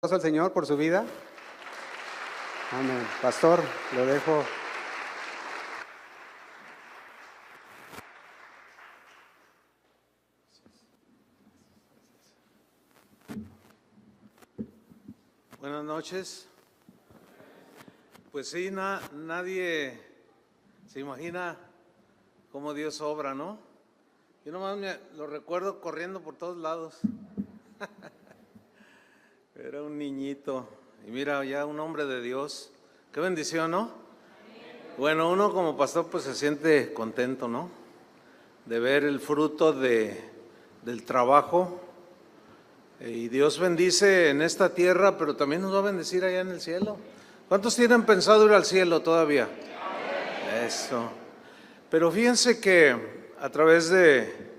Al Señor por su vida. Amén. Pastor, lo dejo. Buenas noches. Pues sí, nadie se imagina cómo Dios obra, ¿no? Yo nomás lo recuerdo corriendo por todos lados. Era un niñito y mira, ya un hombre de Dios. Qué bendición, ¿no? Bueno, uno como pastor pues se siente contento, ¿no? De ver el fruto del trabajo. Y Dios bendice en esta tierra, pero también nos va a bendecir allá en el cielo. ¿Cuántos tienen pensado ir al cielo todavía? Eso. Pero fíjense que a través de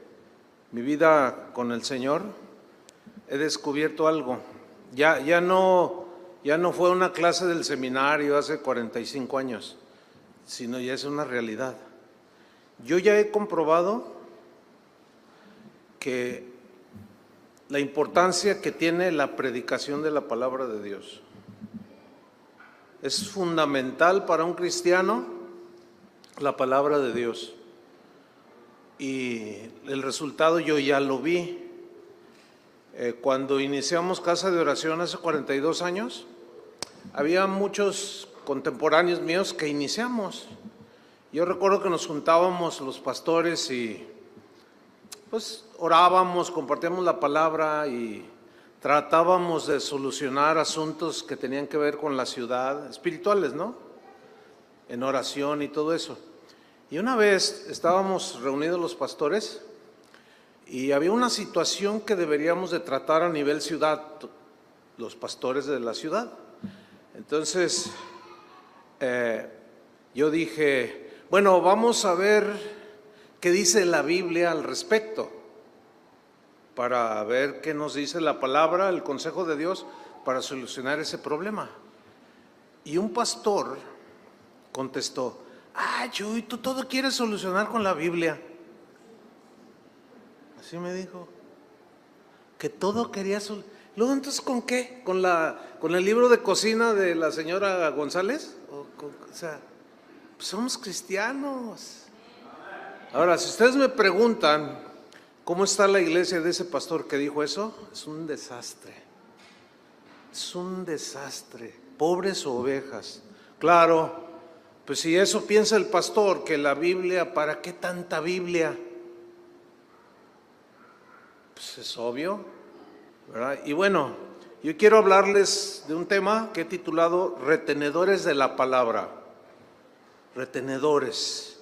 mi vida con el Señor he descubierto algo. Ya no fue una clase del seminario hace 45 años, sino ya es una realidad. Yo ya he comprobado que la importancia que tiene la predicación de la palabra de Dios es fundamental para un cristiano, la palabra de Dios. Y el resultado yo ya lo vi. Cuando iniciamos Casa de Oración hace 42 años, había muchos contemporáneos míos que iniciamos. Yo recuerdo que nos juntábamos los pastores y pues orábamos, compartíamos la palabra y tratábamos de solucionar asuntos que tenían que ver con la ciudad, espirituales, ¿no? En oración y todo eso. Y una vez estábamos reunidos los pastores y había una situación que deberíamos de tratar a nivel ciudad, los pastores de la ciudad. Entonces, yo dije, bueno, vamos a ver qué dice la Biblia al respecto, para ver qué nos dice la palabra, el consejo de Dios, para solucionar ese problema. Y un pastor contestó, Chuy, tú todo quieres solucionar con la Biblia. Así me dijo, que todo quería solucionar. Luego, entonces, ¿con qué? ¿Con el libro de cocina de la señora González? O sea, pues somos cristianos. Ahora, si ustedes me preguntan cómo está la iglesia de ese pastor que dijo eso, es un desastre. Es un desastre. Pobres ovejas. Claro, pues si eso piensa el pastor, que la Biblia, ¿para qué tanta Biblia? Pues es obvio, ¿verdad? Y bueno, yo quiero hablarles de un tema que he titulado Retenedores de la Palabra. Retenedores.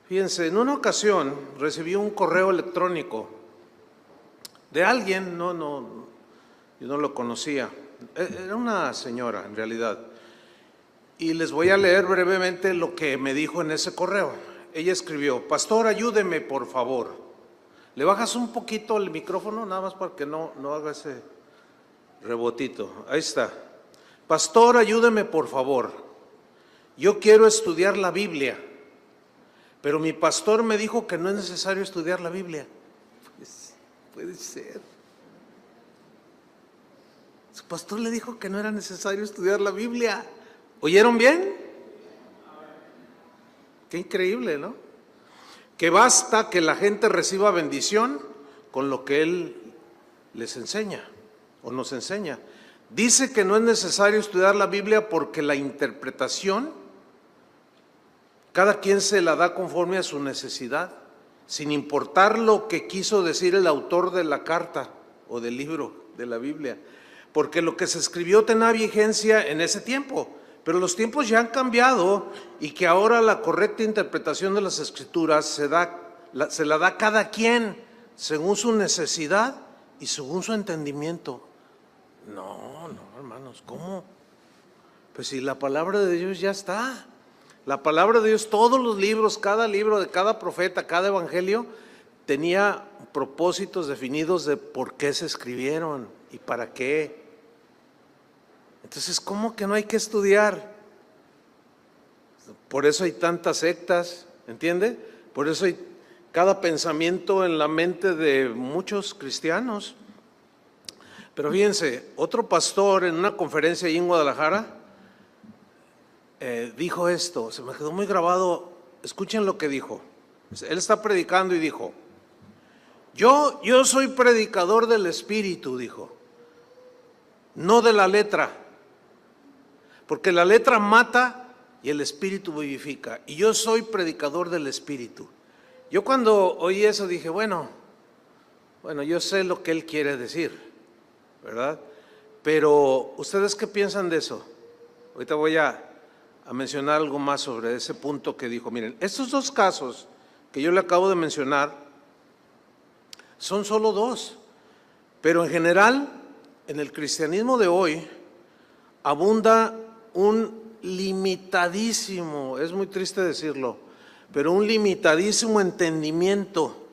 Fíjense, en una ocasión recibí un correo electrónico de alguien, yo no lo conocía, era una señora en realidad, y les voy a leer brevemente lo que me dijo en ese correo. Ella escribió, pastor, ayúdeme por favor. ¿Le bajas un poquito el micrófono? Nada más para que no haga ese rebotito. Ahí está. Pastor, ayúdeme por favor. Yo quiero estudiar la Biblia, pero mi pastor me dijo que no es necesario estudiar la Biblia. Pues, puede ser. Su pastor le dijo que no era necesario estudiar la Biblia. ¿Oyeron bien? Qué increíble, ¿no? Que basta que la gente reciba bendición con lo que él les enseña o nos enseña. Dice que no es necesario estudiar la Biblia porque la interpretación cada quien se la da conforme a su necesidad, sin importar lo que quiso decir el autor de la carta o del libro de la Biblia, porque lo que se escribió tenía vigencia en ese tiempo, pero los tiempos ya han cambiado y que ahora la correcta interpretación de las Escrituras se la da cada quien según su necesidad y según su entendimiento. No, hermanos, ¿cómo? Pues si la palabra de Dios ya está. La palabra de Dios, todos los libros, cada libro de cada profeta, cada evangelio, tenía propósitos definidos de por qué se escribieron y para qué. Entonces, ¿cómo que no hay que estudiar? Por eso hay tantas sectas, ¿entiende? Por eso hay cada pensamiento en la mente de muchos cristianos. Pero fíjense, otro pastor en una conferencia ahí en Guadalajara dijo esto, se me quedó muy grabado. Escuchen lo que dijo. Él está predicando y dijo: yo soy predicador del Espíritu, dijo, no de la letra, porque la letra mata y el Espíritu vivifica, y yo soy predicador del Espíritu. Yo cuando oí eso dije, bueno, yo sé lo que él quiere decir, ¿verdad? Pero ¿ustedes qué piensan de eso? Ahorita voy a mencionar algo más sobre ese punto que dijo. Miren, estos dos casos que yo le acabo de mencionar son solo dos, pero en general en el cristianismo de hoy abunda un limitadísimo, es muy triste decirlo, pero un limitadísimo entendimiento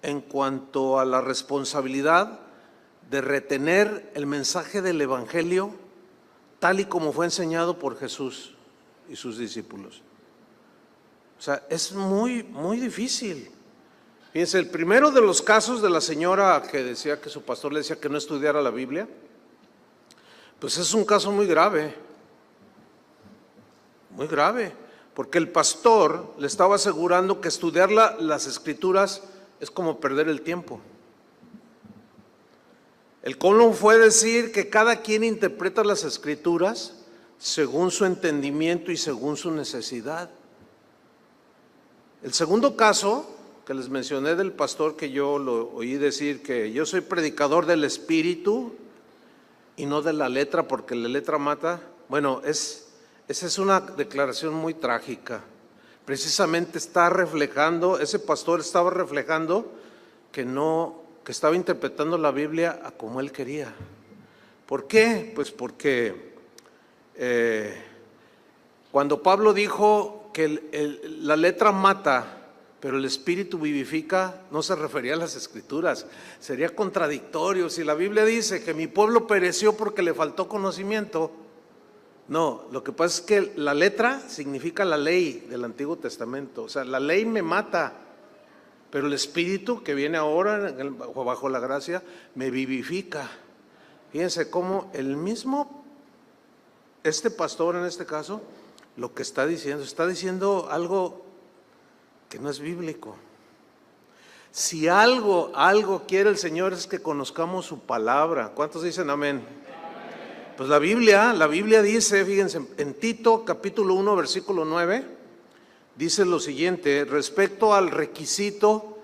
en cuanto a la responsabilidad de retener el mensaje del Evangelio tal y como fue enseñado por Jesús y sus discípulos. O sea, es muy, muy difícil. Fíjense, el primero de los casos de la señora que decía que su pastor le decía que no estudiara la Biblia, pues es un caso muy grave, porque el pastor le estaba asegurando que estudiar las Escrituras es como perder el tiempo. El colmo fue decir que cada quien interpreta las Escrituras según su entendimiento y según su necesidad. El segundo caso que les mencioné del pastor, que yo lo oí decir que yo soy predicador del Espíritu y no de la letra, porque la letra mata. Bueno, esa es una declaración muy trágica. Precisamente ese pastor estaba reflejando que estaba interpretando la Biblia a como él quería. ¿Por qué? Pues porque cuando Pablo dijo que la letra mata, pero el Espíritu vivifica, no se refería a las Escrituras. Sería contradictorio. Si la Biblia dice que mi pueblo pereció porque le faltó conocimiento, no, lo que pasa es que la letra significa la ley del Antiguo Testamento. O sea, la ley me mata, pero el Espíritu que viene ahora bajo la gracia me vivifica. Fíjense cómo este pastor en este caso, lo que está diciendo algo que no es bíblico. Si algo quiere el Señor es que conozcamos su palabra. ¿Cuántos dicen amén? Pues la Biblia dice, fíjense, en Tito capítulo 1 versículo 9, dice lo siguiente respecto al requisito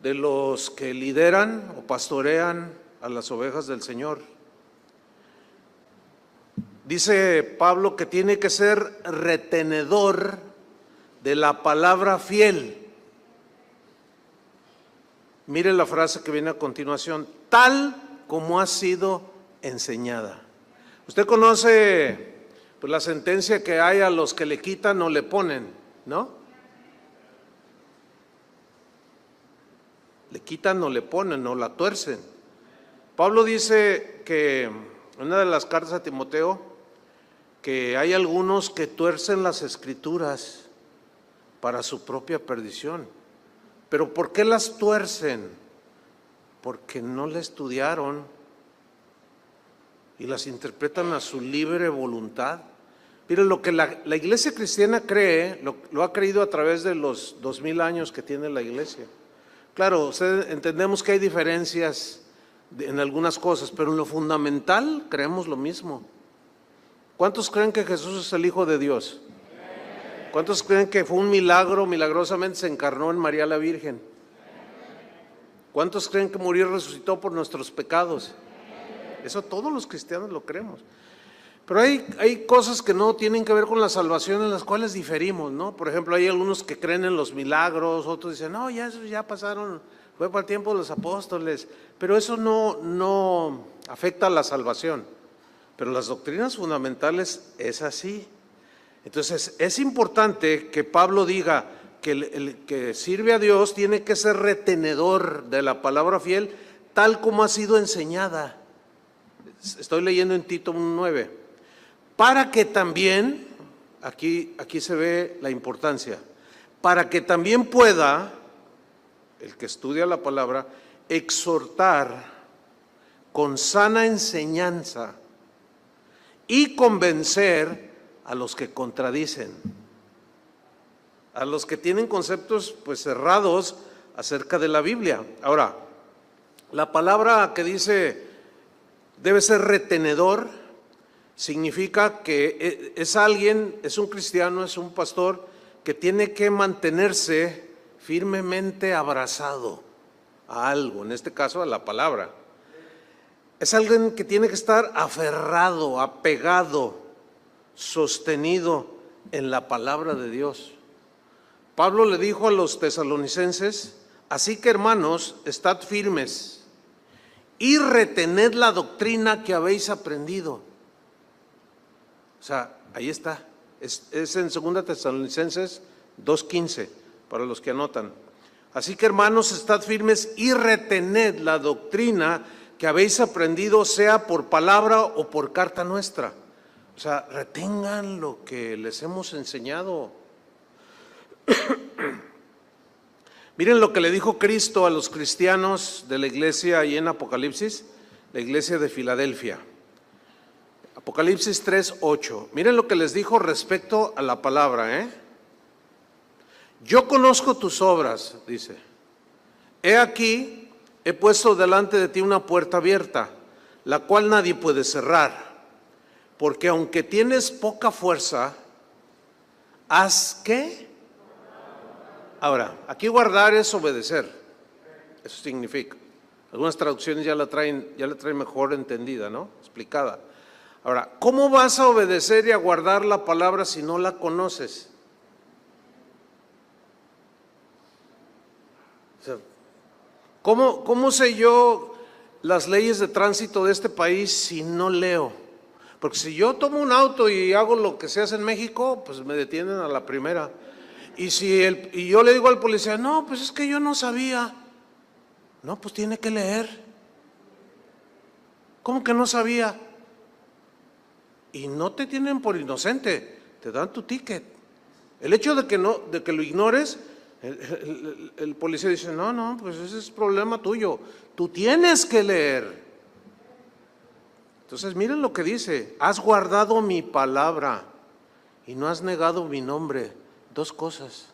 de los que lideran o pastorean a las ovejas del Señor. Dice Pablo que tiene que ser retenedor de la palabra fiel. Mire la frase que viene a continuación: tal como ha sido enseñada. Usted conoce pues la sentencia que hay a los que le quitan o le ponen, ¿no? Le quitan o le ponen o la tuercen. Pablo dice que en una de las cartas a Timoteo que hay algunos que tuercen las Escrituras para su propia perdición. ¿Pero por qué las tuercen? Porque no la estudiaron y las interpretan a su libre voluntad. Miren, lo que la iglesia cristiana cree, lo ha creído a través de los 2000 años que tiene la iglesia. Claro, entendemos que hay diferencias en algunas cosas, pero en lo fundamental creemos lo mismo. ¿Cuántos creen que Jesús es el Hijo de Dios? ¿Cuántos creen que fue un milagro, milagrosamente se encarnó en María la Virgen? ¿Cuántos creen que murió y resucitó por nuestros pecados? Eso todos los cristianos lo creemos. Pero hay cosas que no tienen que ver con la salvación, en las cuales diferimos, ¿no? Por ejemplo, hay algunos que creen en los milagros, otros dicen, no, ya pasaron, fue para el tiempo de los apóstoles, pero eso no afecta a la salvación. Pero las doctrinas fundamentales es así. Entonces es importante que Pablo diga que el que sirve a Dios tiene que ser retenedor de la palabra fiel tal como ha sido enseñada. Estoy leyendo en Tito 1:9. Para que también, aquí se ve la importancia, para que también pueda, el que estudia la palabra, exhortar con sana enseñanza y convencer a los que contradicen, a los que tienen conceptos pues cerrados acerca de la Biblia. Ahora, la palabra que dice debe ser retenedor significa que es alguien, es un cristiano, es un pastor que tiene que mantenerse firmemente abrazado a algo, en este caso a la palabra. Es alguien que tiene que estar aferrado, apegado, sostenido en la palabra de Dios. Pablo le dijo a los tesalonicenses: así que, hermanos, estad firmes y retened la doctrina que habéis aprendido. O sea, ahí está. Es en 2 Tesalonicenses 2:15, para los que anotan. Así que, hermanos, estad firmes y retened la doctrina que habéis aprendido, sea por palabra o por carta nuestra. O sea, retengan lo que les hemos enseñado. Miren lo que le dijo Cristo a los cristianos de la iglesia ahí en Apocalipsis, la iglesia de Filadelfia. Apocalipsis 3:8. Miren lo que les dijo respecto a la palabra, Yo conozco tus obras, dice. He aquí, he puesto delante de ti una puerta abierta, la cual nadie puede cerrar. Porque aunque tienes poca fuerza, haz ¿qué? Ahora, aquí guardar es obedecer. Eso significa. Algunas traducciones ya la traen mejor entendida, ¿no? Explicada. Ahora, ¿cómo vas a obedecer y a guardar la palabra si no la conoces? O sea, ¿cómo sé yo las leyes de tránsito de este país si no leo? Porque si yo tomo un auto y hago lo que se hace en México, pues me detienen a la primera. Y yo le digo al policía: no, pues es que yo no sabía. No, pues tiene que leer. ¿Cómo que no sabía? Y no te tienen por inocente, te dan tu ticket. El hecho de que lo ignores, el policía dice: no, pues ese es problema tuyo. Tú tienes que leer. Entonces miren lo que dice: has guardado mi palabra y no has negado mi nombre. Dos cosas.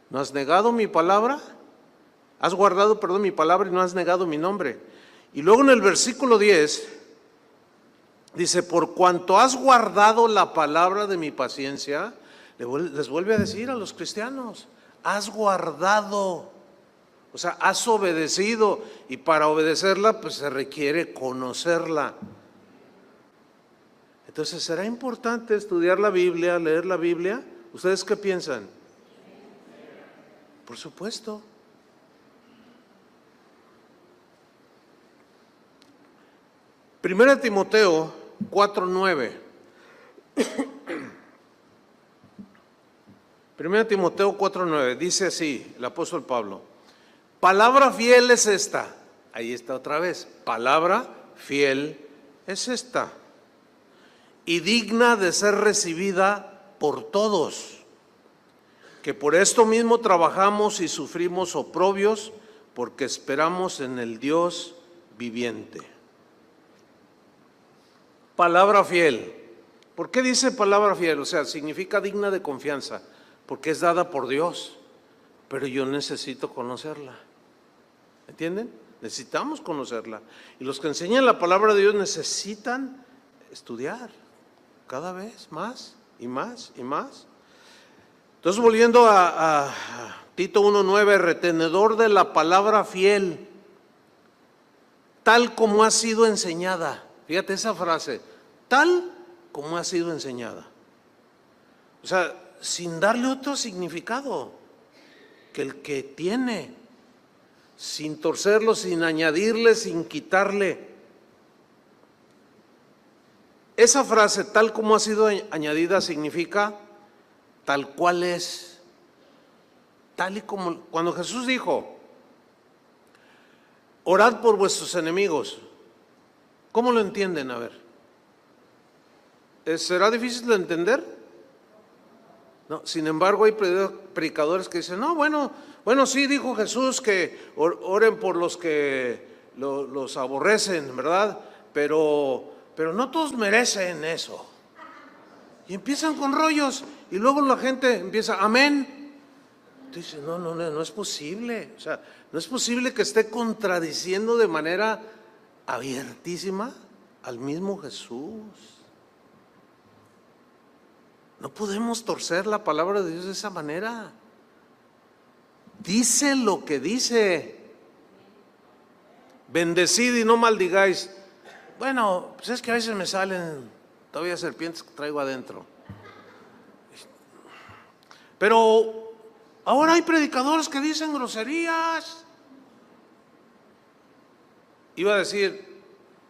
No has negado mi palabra, has guardado, mi palabra y no has negado mi nombre. Y luego en el versículo 10 dice: por cuanto has guardado la palabra de mi paciencia, les vuelve a decir a los cristianos: has guardado. O sea, has obedecido, y para obedecerla pues se requiere conocerla. Entonces, ¿será importante estudiar la Biblia, leer la Biblia? ¿Ustedes qué piensan? Por supuesto. Primera Timoteo 4:9. Primera Timoteo 4:9 dice así el apóstol Pablo: palabra fiel es esta. Ahí está otra vez. Palabra fiel es esta, y digna de ser recibida por todos, que por esto mismo trabajamos y sufrimos oprobios, porque esperamos en el Dios viviente. Palabra fiel. ¿Por qué dice palabra fiel? O sea, significa digna de confianza, porque es dada por Dios, pero yo necesito conocerla. ¿Entienden? Necesitamos conocerla. Y los que enseñan la palabra de Dios necesitan estudiar cada vez más y más y más. Entonces, volviendo a Tito 1:9, retenedor de la palabra fiel, tal como ha sido enseñada. Fíjate esa frase: tal como ha sido enseñada. O sea, sin darle otro significado que el que tiene, sin torcerlo, sin añadirle, sin quitarle. Esa frase, tal como ha sido añadida, significa tal cual es. Tal y como cuando Jesús dijo: orad por vuestros enemigos. ¿Cómo lo entienden? A ver, ¿será difícil de entender? No, sin embargo, hay predicadores que dicen: no, bueno, sí dijo Jesús que oren por los que los aborrecen, ¿verdad? Pero no todos merecen eso. Y empiezan con rollos y luego la gente empieza, amén. Dice, no es posible. O sea, no es posible que esté contradiciendo de manera abiertísima al mismo Jesús. No podemos torcer la palabra de Dios de esa manera. Dice lo que dice. Bendecid y no maldigáis. Bueno, pues es que a veces me salen todavía serpientes que traigo adentro. Pero ahora hay predicadores que dicen groserías. Iba a decir,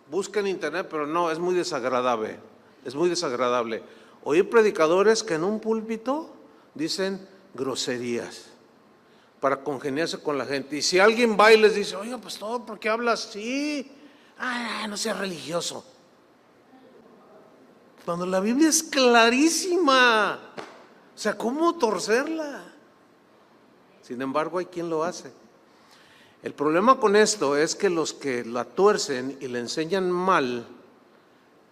busca en internet, pero no, es muy desagradable. Es muy desagradable oír predicadores que en un púlpito dicen groserías para congeniarse con la gente. Y si alguien va y les dice, oiga, pastor, ¿por qué hablas así? No seas religioso. Cuando la Biblia es clarísima. O sea, ¿cómo torcerla? Sin embargo, hay quien lo hace. El problema con esto es que los que la tuercen y le enseñan mal,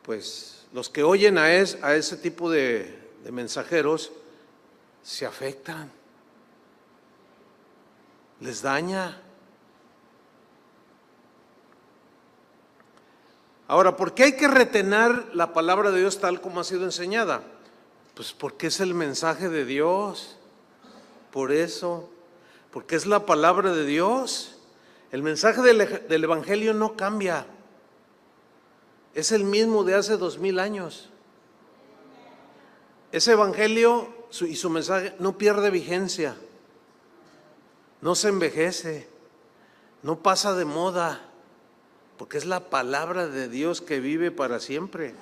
pues los que oyen a ese tipo de mensajeros se afectan, les daña. Ahora, ¿por qué hay que retener la palabra de Dios tal como ha sido enseñada? Pues porque es el mensaje de Dios. Por eso, porque es la palabra de Dios. El mensaje del Evangelio no cambia. Es el mismo de hace 2000 años. Ese Evangelio y su mensaje no pierde vigencia, no se envejece, no pasa de moda, porque es la palabra de Dios que vive para siempre.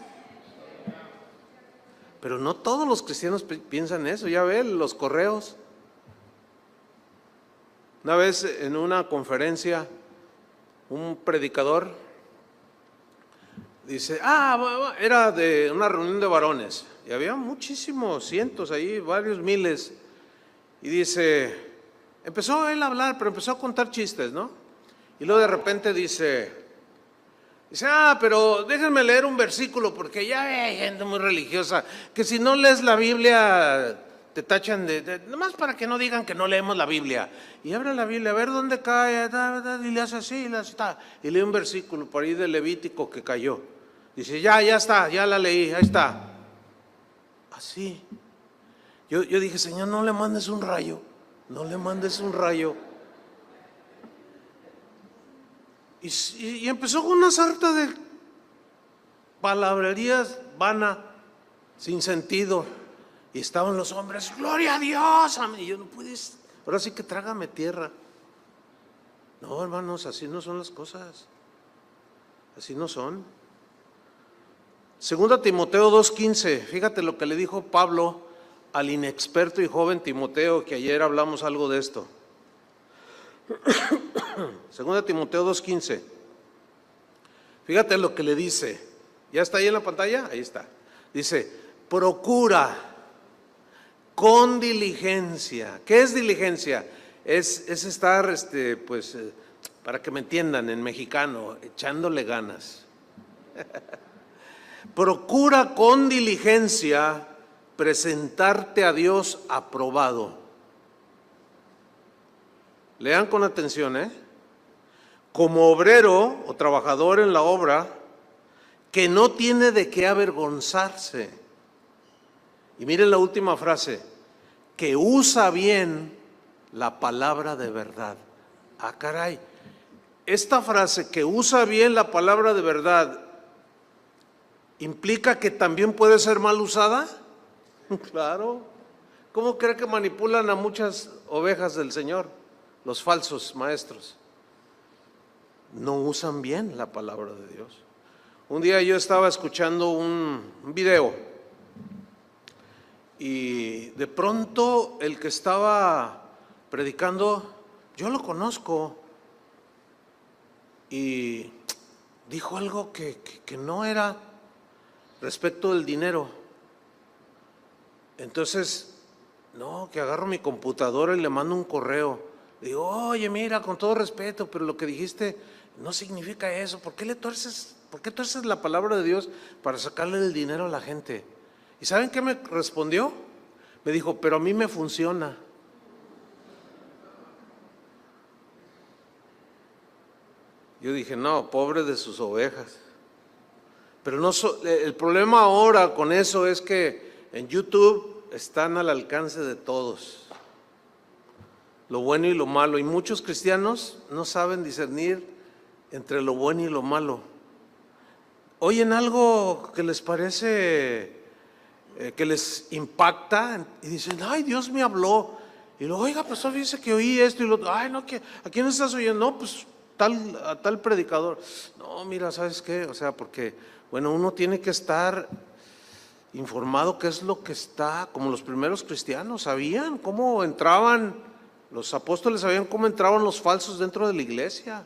Pero no todos los cristianos piensan eso. Ya ven los correos. Una vez en una conferencia, un predicador dice, era de una reunión de varones y había muchísimos, cientos ahí, varios miles, y dice, empezó él a hablar, pero empezó a contar chistes, ¿no? Y luego de repente dice, pero déjenme leer un versículo porque ya hay gente muy religiosa que si no lees la Biblia te tachan nomás para que no digan que no leemos la Biblia. Y abre la Biblia, a ver dónde cae, y le hace así, y lee un versículo por ahí de Levítico que cayó. Dice, ya está, ya la leí, ahí está. Así. Yo dije, Señor, no le mandes un rayo, no le mandes un rayo. Y empezó con una sarta de palabrerías vanas, sin sentido. Y estaban los hombres, gloria a Dios. Y yo, no puedes, ahora sí que trágame tierra. No, hermanos, así no son las cosas. Así no son. Segunda Timoteo 2:15, fíjate lo que le dijo Pablo al inexperto y joven Timoteo, que ayer hablamos algo de esto. Segunda Timoteo 2:15. Fíjate lo que le dice. ¿Ya está ahí en la pantalla? Ahí está. Dice, procura con diligencia. ¿Qué es diligencia? Es estar, para que me entiendan en mexicano, echándole ganas. Procura con diligencia presentarte a Dios aprobado. Lean con atención, como obrero o trabajador en la obra que no tiene de qué avergonzarse. Y miren la última frase, que usa bien la palabra de verdad. Caray, esta frase, que usa bien la palabra de verdad, ¿implica que también puede ser mal usada? Claro. ¿Cómo cree que manipulan a muchas ovejas del Señor? Los falsos maestros. No usan bien la palabra de Dios. Un día yo estaba escuchando un video y de pronto el que estaba predicando, yo lo conozco, y dijo algo que no era respecto del dinero. Entonces, no, que agarro mi computadora y le mando un correo. Digo, oye, mira, con todo respeto, pero lo que dijiste No significa eso. ¿Por qué tuerces la palabra de Dios para sacarle el dinero a la gente? ¿Y saben qué me respondió? Me dijo, pero a mí me funciona. Yo dije, no, pobre de sus ovejas. Pero no, el problema ahora con eso es que en YouTube están al alcance de todos, lo bueno y lo malo, y muchos cristianos no saben discernir entre lo bueno y lo malo. Oyen algo que les parece, que les impacta, y dicen, ay, Dios me habló. Y luego, oiga, pastor, fíjese que oí esto y lo otro. Ay, no, ¿a quién estás oyendo? No, pues a tal predicador. No, mira, ¿sabes qué? O sea, porque, bueno, uno tiene que estar informado qué es lo que está, como los primeros cristianos sabían cómo entraban, los apóstoles sabían cómo entraban los falsos dentro de la iglesia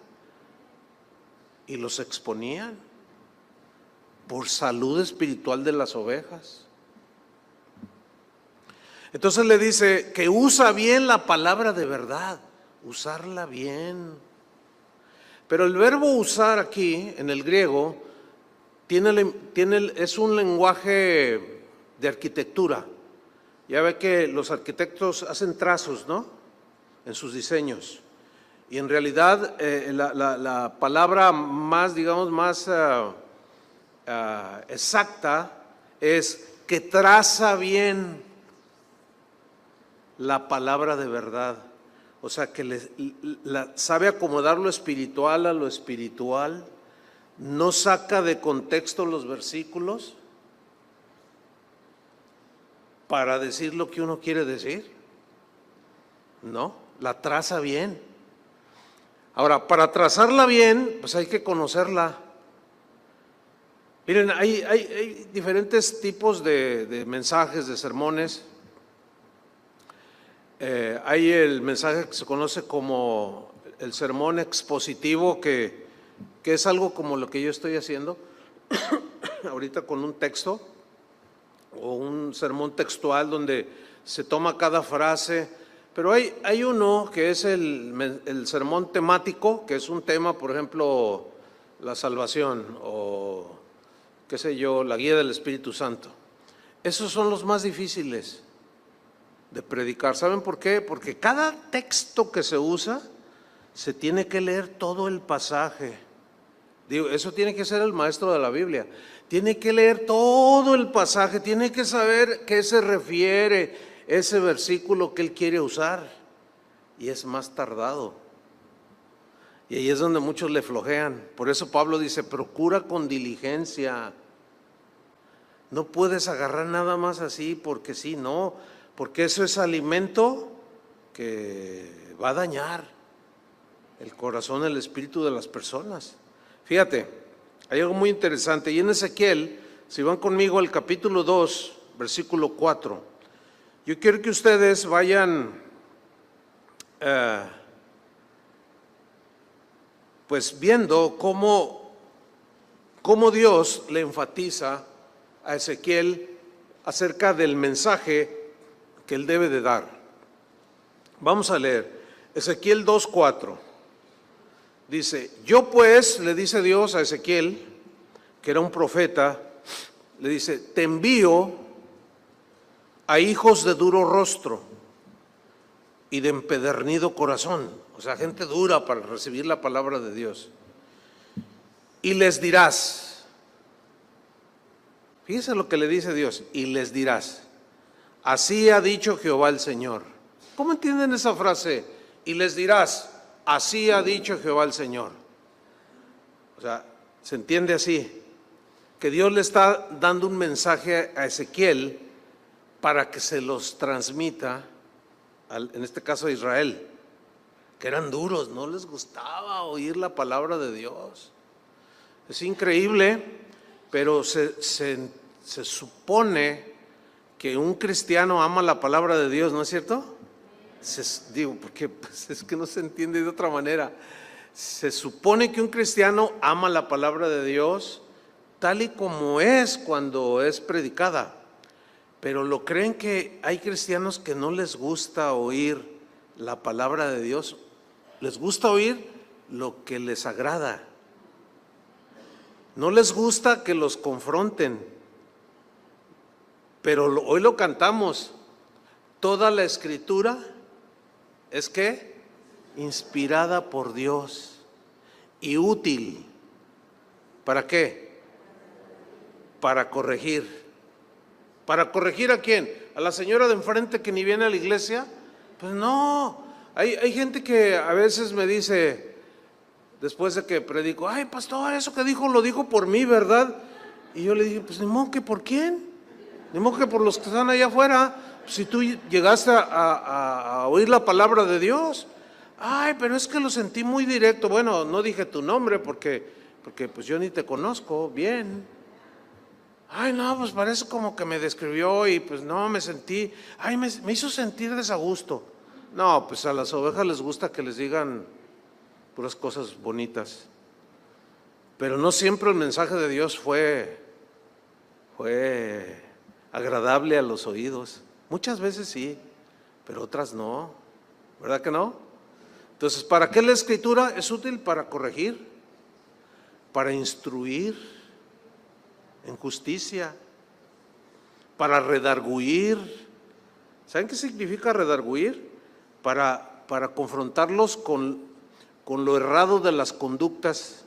y los exponían por salud espiritual de las ovejas. Entonces le dice que usa bien la palabra de verdad, usarla bien. Pero el verbo usar aquí en el griego es un lenguaje de arquitectura. Ya ve que los arquitectos hacen trazos, ¿no? En sus diseños. Y en realidad la palabra más, digamos, más exacta es que traza bien la palabra de verdad. O sea, que sabe acomodar lo espiritual a lo espiritual. No saca de contexto los versículos para decir lo que uno quiere decir. No, la traza bien. Ahora, para trazarla bien, pues hay que conocerla. Miren, hay diferentes tipos de mensajes, de sermones. Hay el mensaje que se conoce como el sermón expositivo, que es algo como lo que yo estoy haciendo ahorita con un texto o un sermón textual donde se toma cada frase. Pero hay uno que es el sermón temático, que es un tema, por ejemplo, la salvación o qué sé yo, la guía del Espíritu Santo. Esos son los más difíciles de predicar. ¿Saben por qué? Porque cada texto que se usa se tiene que leer todo el pasaje. Digo, eso tiene que ser el maestro de la Biblia. Tiene que leer todo el pasaje, tiene que saber qué se refiere ese versículo que él quiere usar. Y es más tardado. Y ahí es donde muchos le flojean. Por eso Pablo dice, procura con diligencia. No puedes agarrar nada más así porque sí, no. Porque eso es alimento que va a dañar el corazón, el espíritu de las personas. Fíjate, hay algo muy interesante. Y en Ezequiel, si van conmigo al capítulo 2, versículo 4, yo quiero que ustedes vayan pues viendo cómo Dios le enfatiza a Ezequiel acerca del mensaje que él debe de dar. Vamos a leer Ezequiel 2:4. Dice, yo pues, le dice Dios a Ezequiel, que era un profeta, le dice, te envío a hijos de duro rostro y de empedernido corazón, o sea, gente dura para recibir la palabra de Dios. Y les dirás, fíjense lo que le dice Dios, y les dirás, así ha dicho Jehová el Señor. ¿Cómo entienden esa frase? Y les dirás, así ha dicho Jehová el Señor. O sea, se entiende así, que Dios le está dando un mensaje a Ezequiel para que se los transmita, en este caso a Israel, que eran duros, no les gustaba oír la palabra de Dios. Es increíble, pero se supone que un cristiano ama la palabra de Dios, ¿no es cierto? Digo, porque pues, es que no se entiende de otra manera. Se supone que un cristiano ama la palabra de Dios tal y como es cuando es predicada, pero lo creen que hay cristianos que no les gusta oír la palabra de Dios. Les gusta oír lo que les agrada. No les gusta que los confronten, pero hoy lo cantamos. Toda la Escritura es que inspirada por Dios y útil. ¿Para qué? Para corregir. ¿Para corregir a quién? ¿A la señora de enfrente que ni viene a la iglesia? Pues no. Hay gente que a veces me dice, después de que predico, ay pastor, eso que dijo lo dijo por mí, ¿verdad? Y yo le dije, pues ni modo que por quién, ni modo que por los que están allá afuera. Si tú llegaste a oír la palabra de Dios, ay, pero es que lo sentí muy directo. Bueno, no dije tu nombre porque pues yo ni te conozco bien. Ay, no, pues parece como que me describió y pues no, me sentí, ay, me hizo sentir desagusto. No, pues a las ovejas les gusta que les digan puras cosas bonitas. Pero no siempre el mensaje de Dios fue agradable a los oídos. Muchas veces sí, pero otras no. ¿Verdad que no? Entonces, ¿para qué la Escritura? Es útil para corregir, para instruir en justicia, para redarguir. ¿Saben qué significa redarguir? Para confrontarlos con lo errado de las conductas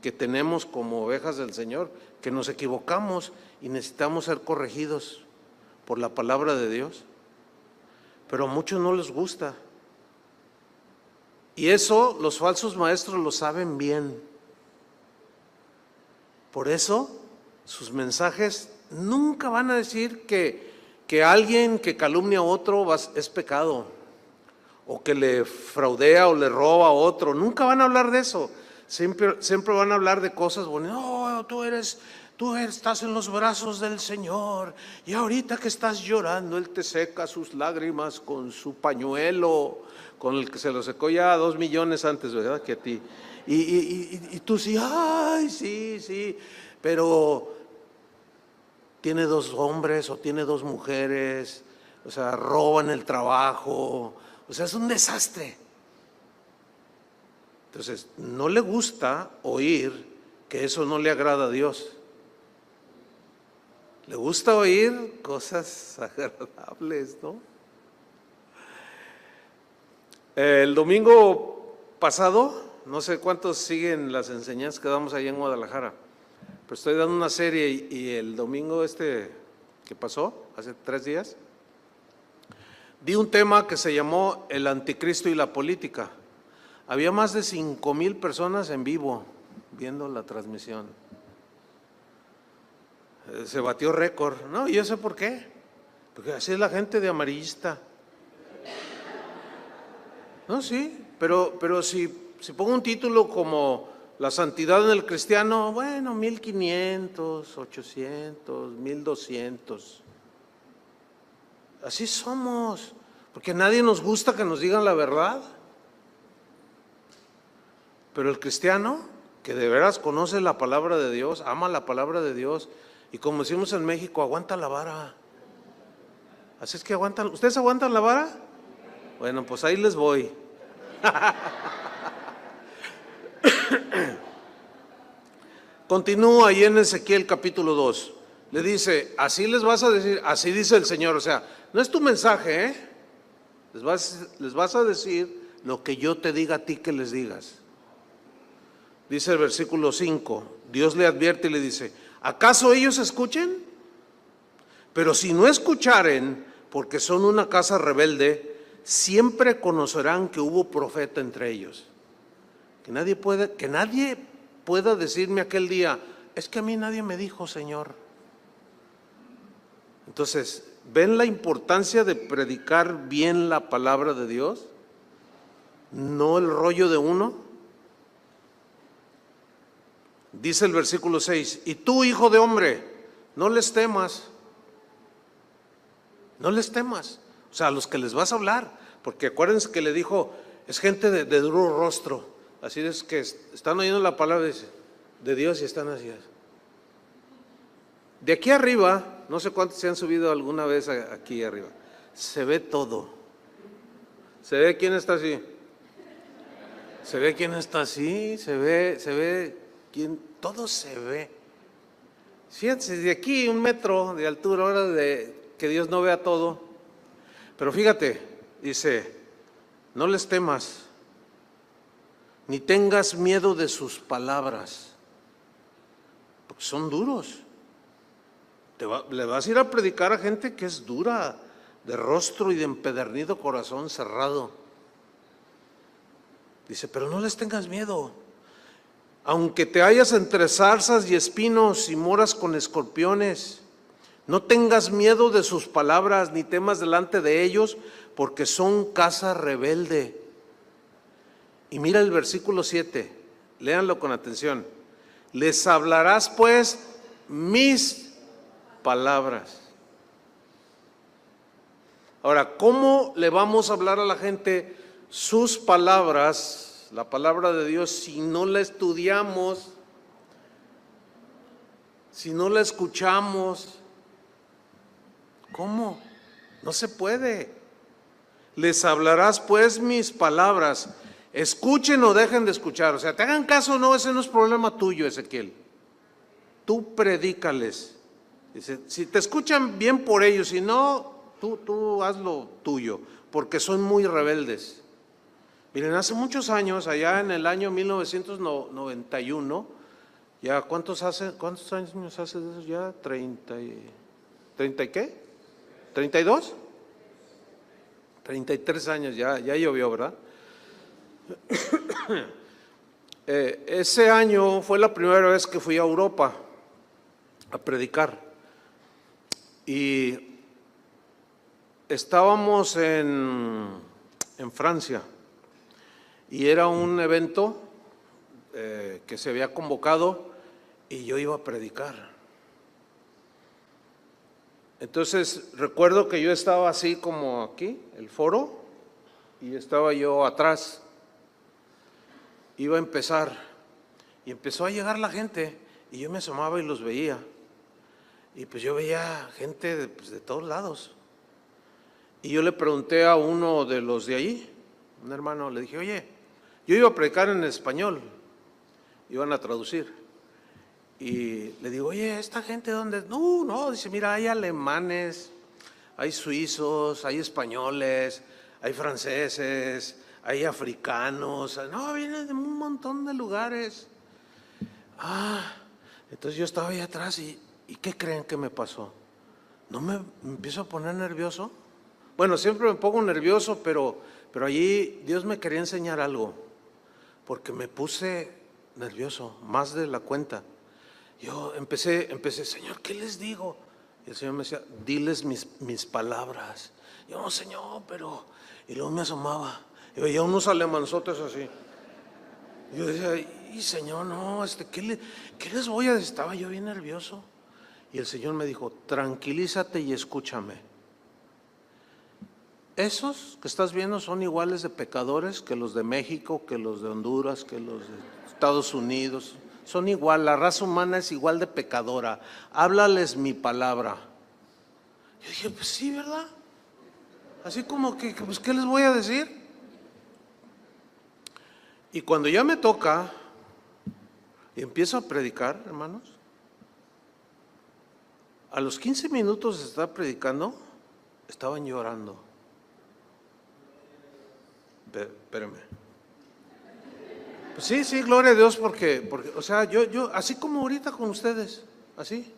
que tenemos como ovejas del Señor, que nos equivocamos y necesitamos ser corregidos por la palabra de Dios. Pero a muchos no les gusta. Y eso los falsos maestros lo saben bien. Por eso sus mensajes nunca van a decir que alguien que calumnia a otro es pecado, o que le fraudea o le roba a otro. Nunca van a hablar de eso. Siempre van a hablar de cosas bonitas. No, tú estás en los brazos del Señor y ahorita que estás llorando, Él te seca sus lágrimas con su pañuelo, con el que se lo secó ya 2 millones antes, ¿verdad? Que a ti. Y tú sí, ay, sí, pero tiene 2 hombres o tiene 2 mujeres, o sea, roban el trabajo, o sea, es un desastre. Entonces, no le gusta oír que eso no le agrada a Dios. Le gusta oír cosas agradables, ¿no? El domingo pasado, no sé cuántos siguen las enseñanzas que damos allá en Guadalajara, pero estoy dando una serie y el domingo que pasó, hace 3 días, di un tema que se llamó El Anticristo y la Política. Había más de 5,000 personas en vivo viendo la transmisión. Se batió récord. No, y yo sé por qué. Porque así es la gente de amarillista. No, sí, pero si pongo un título como La santidad en el cristiano, bueno, 1,500, 800, 1,200. Así somos, porque a nadie nos gusta que nos digan la verdad. Pero el cristiano, que de veras conoce la palabra de Dios, ama la palabra de Dios, y como decimos en México, aguanta la vara. Así es que aguantan. ¿Ustedes aguantan la vara? Bueno, pues ahí les voy. Continúa ahí en Ezequiel capítulo 2. Le dice, así les vas a decir, así dice el Señor. O sea, no es tu mensaje, ¿eh? Les vas a decir lo que yo te diga a ti que les digas. Dice el versículo 5, Dios le advierte y le dice, ¿acaso ellos escuchen? Pero si no escucharen, porque son una casa rebelde, siempre conocerán que hubo profeta entre ellos. Que nadie pueda decirme aquel día, es que a mí nadie me dijo, Señor. Entonces, ¿ven la importancia de predicar bien la palabra de Dios? No el rollo de uno. Dice el versículo 6, y tú, hijo de hombre, no les temas. No les temas. O sea, a los que les vas a hablar. Porque acuérdense que le dijo, es gente de duro rostro. Así es que están oyendo la palabra de Dios y están así. De aquí arriba, no sé cuántos se han subido alguna vez aquí arriba, se ve todo. Se ve quién está así. Se ve quién está así, se ve quién, todo se ve. Fíjense, de aquí 1 metro de altura, ahora de que Dios no vea todo. Pero fíjate, dice, no les temas, ni tengas miedo de sus palabras, porque son duros. Le vas a ir a predicar a gente que es dura, de rostro y de empedernido corazón cerrado. Dice, pero no les tengas miedo. Aunque te hallas entre zarzas y espinos y moras con escorpiones, no tengas miedo de sus palabras, ni temas delante de ellos, porque son casa rebelde. Y mira el versículo 7, léanlo con atención. Les hablarás pues mis palabras. Ahora, ¿cómo le vamos a hablar a la gente sus palabras, la palabra de Dios, si no la estudiamos, si no la escuchamos? ¿Cómo? No se puede. Les hablarás pues mis palabras. Escuchen o dejen de escuchar. O sea, te hagan caso o no, ese no es problema tuyo, Ezequiel. Tú predícales. Dice, si te escuchan bien por ellos, si no, tú haz lo tuyo, porque son muy rebeldes. Miren, hace muchos años, allá en el año 1991, ya ¿cuántos años hace de eso? Ya 30 ¿y qué? ¿32? 33 años, ya llovió, ¿verdad? Ese año fue la primera vez que fui a Europa a predicar y estábamos en Francia y era un evento que se había convocado y yo iba a predicar. Entonces recuerdo que yo estaba así como aquí, el foro, y estaba yo atrás. Iba a empezar y empezó a llegar la gente y yo me asomaba y los veía. Y pues yo veía gente de todos lados. Y yo le pregunté a uno de los de allí, un hermano, le dije, oye, yo iba a predicar en español, iban a traducir. Y le digo, oye, ¿esta gente dónde? No, dice, mira, hay alemanes, hay suizos, hay españoles, hay franceses, hay africanos, no, vienen de un montón de lugares. Entonces yo estaba ahí atrás y ¿qué creen que me pasó? ¿No me empiezo a poner nervioso? Bueno, siempre me pongo nervioso, pero allí Dios me quería enseñar algo, porque me puse nervioso, más de la cuenta. Yo empecé, Señor, ¿qué les digo? Y el Señor me decía, diles mis palabras. Yo, no, Señor, pero... Y luego me asomaba, y veía unos alemanzotes así. Yo decía, y Señor, no, ¿qué les voy a decir? Estaba yo bien nervioso. Y el Señor me dijo, tranquilízate y escúchame. Esos que estás viendo son iguales de pecadores que los de México, que los de Honduras, que los de Estados Unidos. Son igual, la raza humana es igual de pecadora. Háblales mi palabra. Yo dije, pues sí, ¿verdad? Así como que, pues, ¿qué les voy a decir? Y cuando ya me toca y empiezo a predicar, hermanos, a los 15 minutos de estar predicando, estaban llorando. Espérenme. Pues sí, gloria a Dios, porque o sea, yo, así como ahorita con ustedes, así.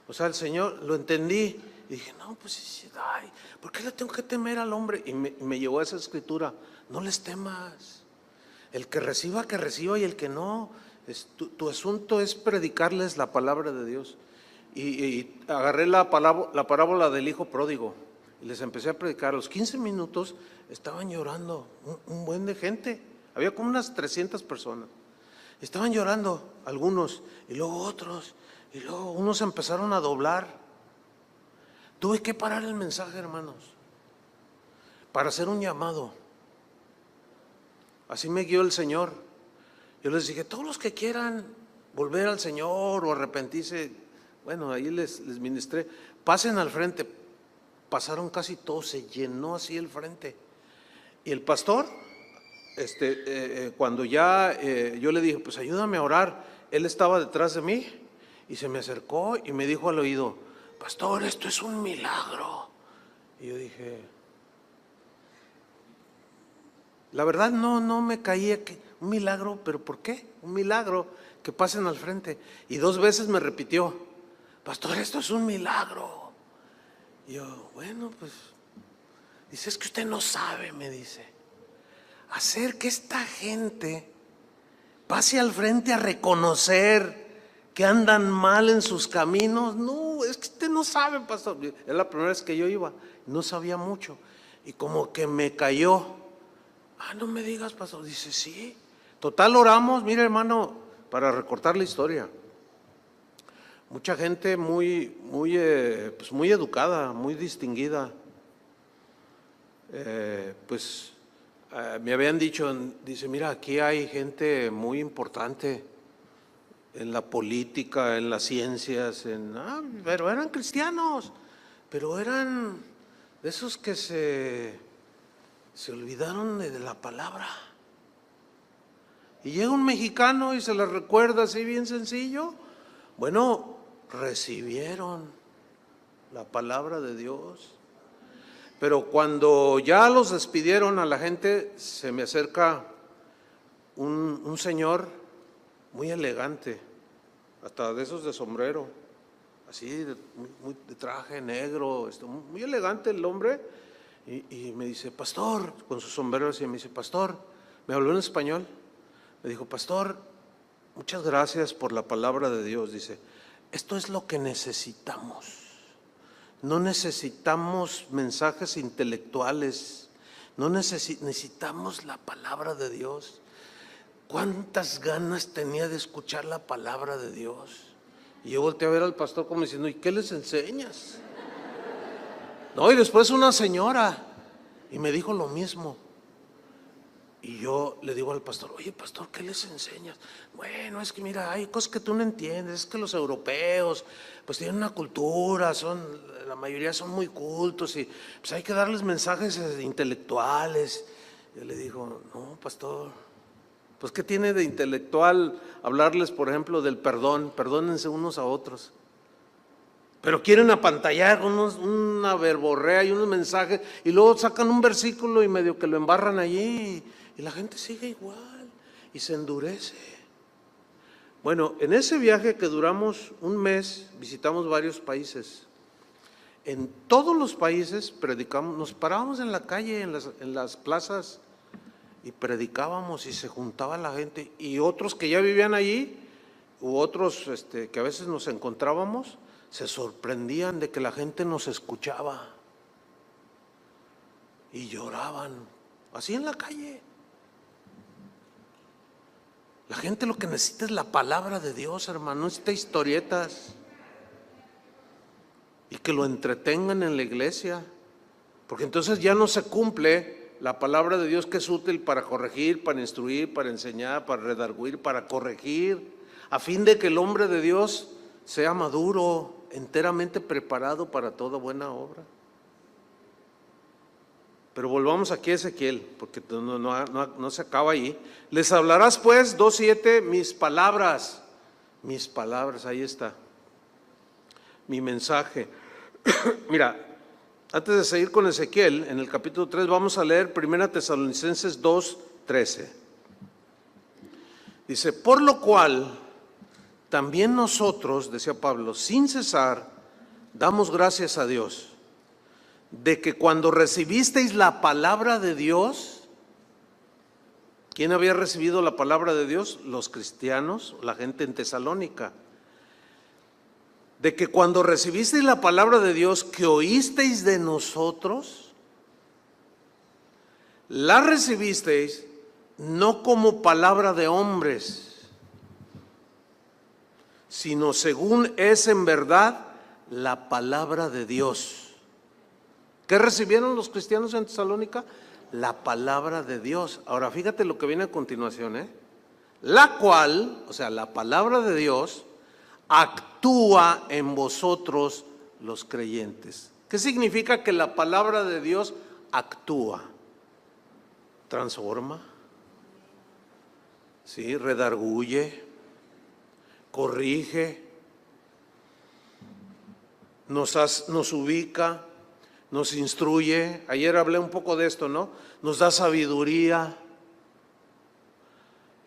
O sea, el Señor, lo entendí. Y dije, no, pues, ay, ¿por qué le tengo que temer al hombre? Y me llevó a esa escritura, no les temas. El que reciba, y el que no. Tu asunto es predicarles la palabra de Dios. Y agarré la parábola del hijo pródigo y les empecé a predicar. A los 15 minutos estaban llorando, un buen de gente. Había como unas 300 personas. Estaban llorando algunos y luego otros. Y luego unos empezaron a doblar. Tuve que parar el mensaje, hermanos, para hacer un llamado. Así me guió el Señor. Yo les dije, todos los que quieran volver al Señor o arrepentirse, bueno, ahí les ministré, pasen al frente. Pasaron casi todos, se llenó así el frente. Y el pastor cuando ya yo le dije, pues ayúdame a orar, él estaba detrás de mí y se me acercó y me dijo al oído, pastor, esto es un milagro. Y yo dije, la verdad no me caía que un milagro, pero ¿por qué? Un milagro, que pasen al frente. Y 2 veces me repitió, pastor, esto es un milagro. Y yo, bueno, pues, dice, es que usted no sabe, me dice, hacer que esta gente pase al frente a reconocer que andan mal en sus caminos. No, es que usted no sabe, pastor. Es la primera vez que yo iba, no sabía mucho. Y como que me cayó. No me digas, pastor. Dice, sí. Total, oramos, mire, hermano, para recortar la historia. Mucha gente muy educada, muy distinguida. Me habían dicho, dice, mira, aquí hay gente muy importante en la política, en las ciencias, pero eran cristianos, pero eran de esos que se olvidaron de la palabra. Y llega un mexicano y se les recuerda así bien sencillo. Bueno, recibieron la palabra de Dios. Pero cuando ya los despidieron a la gente, se me acerca un señor muy elegante, hasta de esos de sombrero, así de traje negro, muy elegante el hombre, y me dice, pastor, con su sombrero así, me dice, pastor, me habló en español, me dijo, pastor, muchas gracias por la palabra de Dios. Dice, esto es lo que necesitamos. No necesitamos mensajes intelectuales, no necesitamos la palabra de Dios. ¿Cuántas ganas tenía de escuchar la palabra de Dios? Y yo volteé a ver al pastor como diciendo, ¿y qué les enseñas? No, y después una señora, y me dijo lo mismo. Y yo le digo al pastor, oye, pastor, ¿qué les enseñas? Bueno, es que mira, hay cosas que tú no entiendes, es que los europeos pues tienen una cultura, la mayoría son muy cultos y pues hay que darles mensajes intelectuales. Yo le digo, no, pastor, pues ¿qué tiene de intelectual hablarles, por ejemplo, del perdón? Perdónense unos a otros. Pero quieren apantallar una verborrea y unos mensajes y luego sacan un versículo y medio que lo embarran allí y la gente sigue igual y se endurece. Bueno, en ese viaje que duramos un mes, visitamos varios países. En todos los países predicamos, nos parábamos en la calle, en las plazas y predicábamos y se juntaba la gente. Y otros que ya vivían allí, u otros que a veces nos encontrábamos, se sorprendían de que la gente nos escuchaba y lloraban, así en la calle. La gente lo que necesita es la palabra de Dios, hermano, no necesita historietas. Y que lo entretengan en la iglesia, porque entonces ya no se cumple la palabra de Dios, que es útil para corregir, para instruir, para enseñar, para redarguir, para corregir, a fin de que el hombre de Dios sea maduro, enteramente preparado para toda buena obra. Pero volvamos aquí a Ezequiel, porque no se acaba ahí. Les hablarás pues, 2:7, mis palabras, ahí está, mi mensaje. Mira, antes de seguir con Ezequiel, en el capítulo 3 vamos a leer 1 Tesalonicenses 2:13. Dice, por lo cual también nosotros, decía Pablo, sin cesar, damos gracias a Dios, de que cuando recibisteis la palabra de Dios, ¿quién había recibido la palabra de Dios? Los cristianos, la gente en Tesalónica. De que cuando recibisteis la palabra de Dios que oísteis de nosotros, la recibisteis no como palabra de hombres, sino según es en verdad la palabra de Dios. ¿Qué recibieron los cristianos en Tesalónica? La palabra de Dios. Ahora fíjate lo que viene a continuación, la cual, o sea, la palabra de Dios actúa en vosotros los creyentes. ¿Qué significa que la palabra de Dios actúa? Transforma, ¿sí? Redarguye, corrige, nos ubica, nos instruye. Ayer hablé un poco de esto, ¿no? Nos da sabiduría.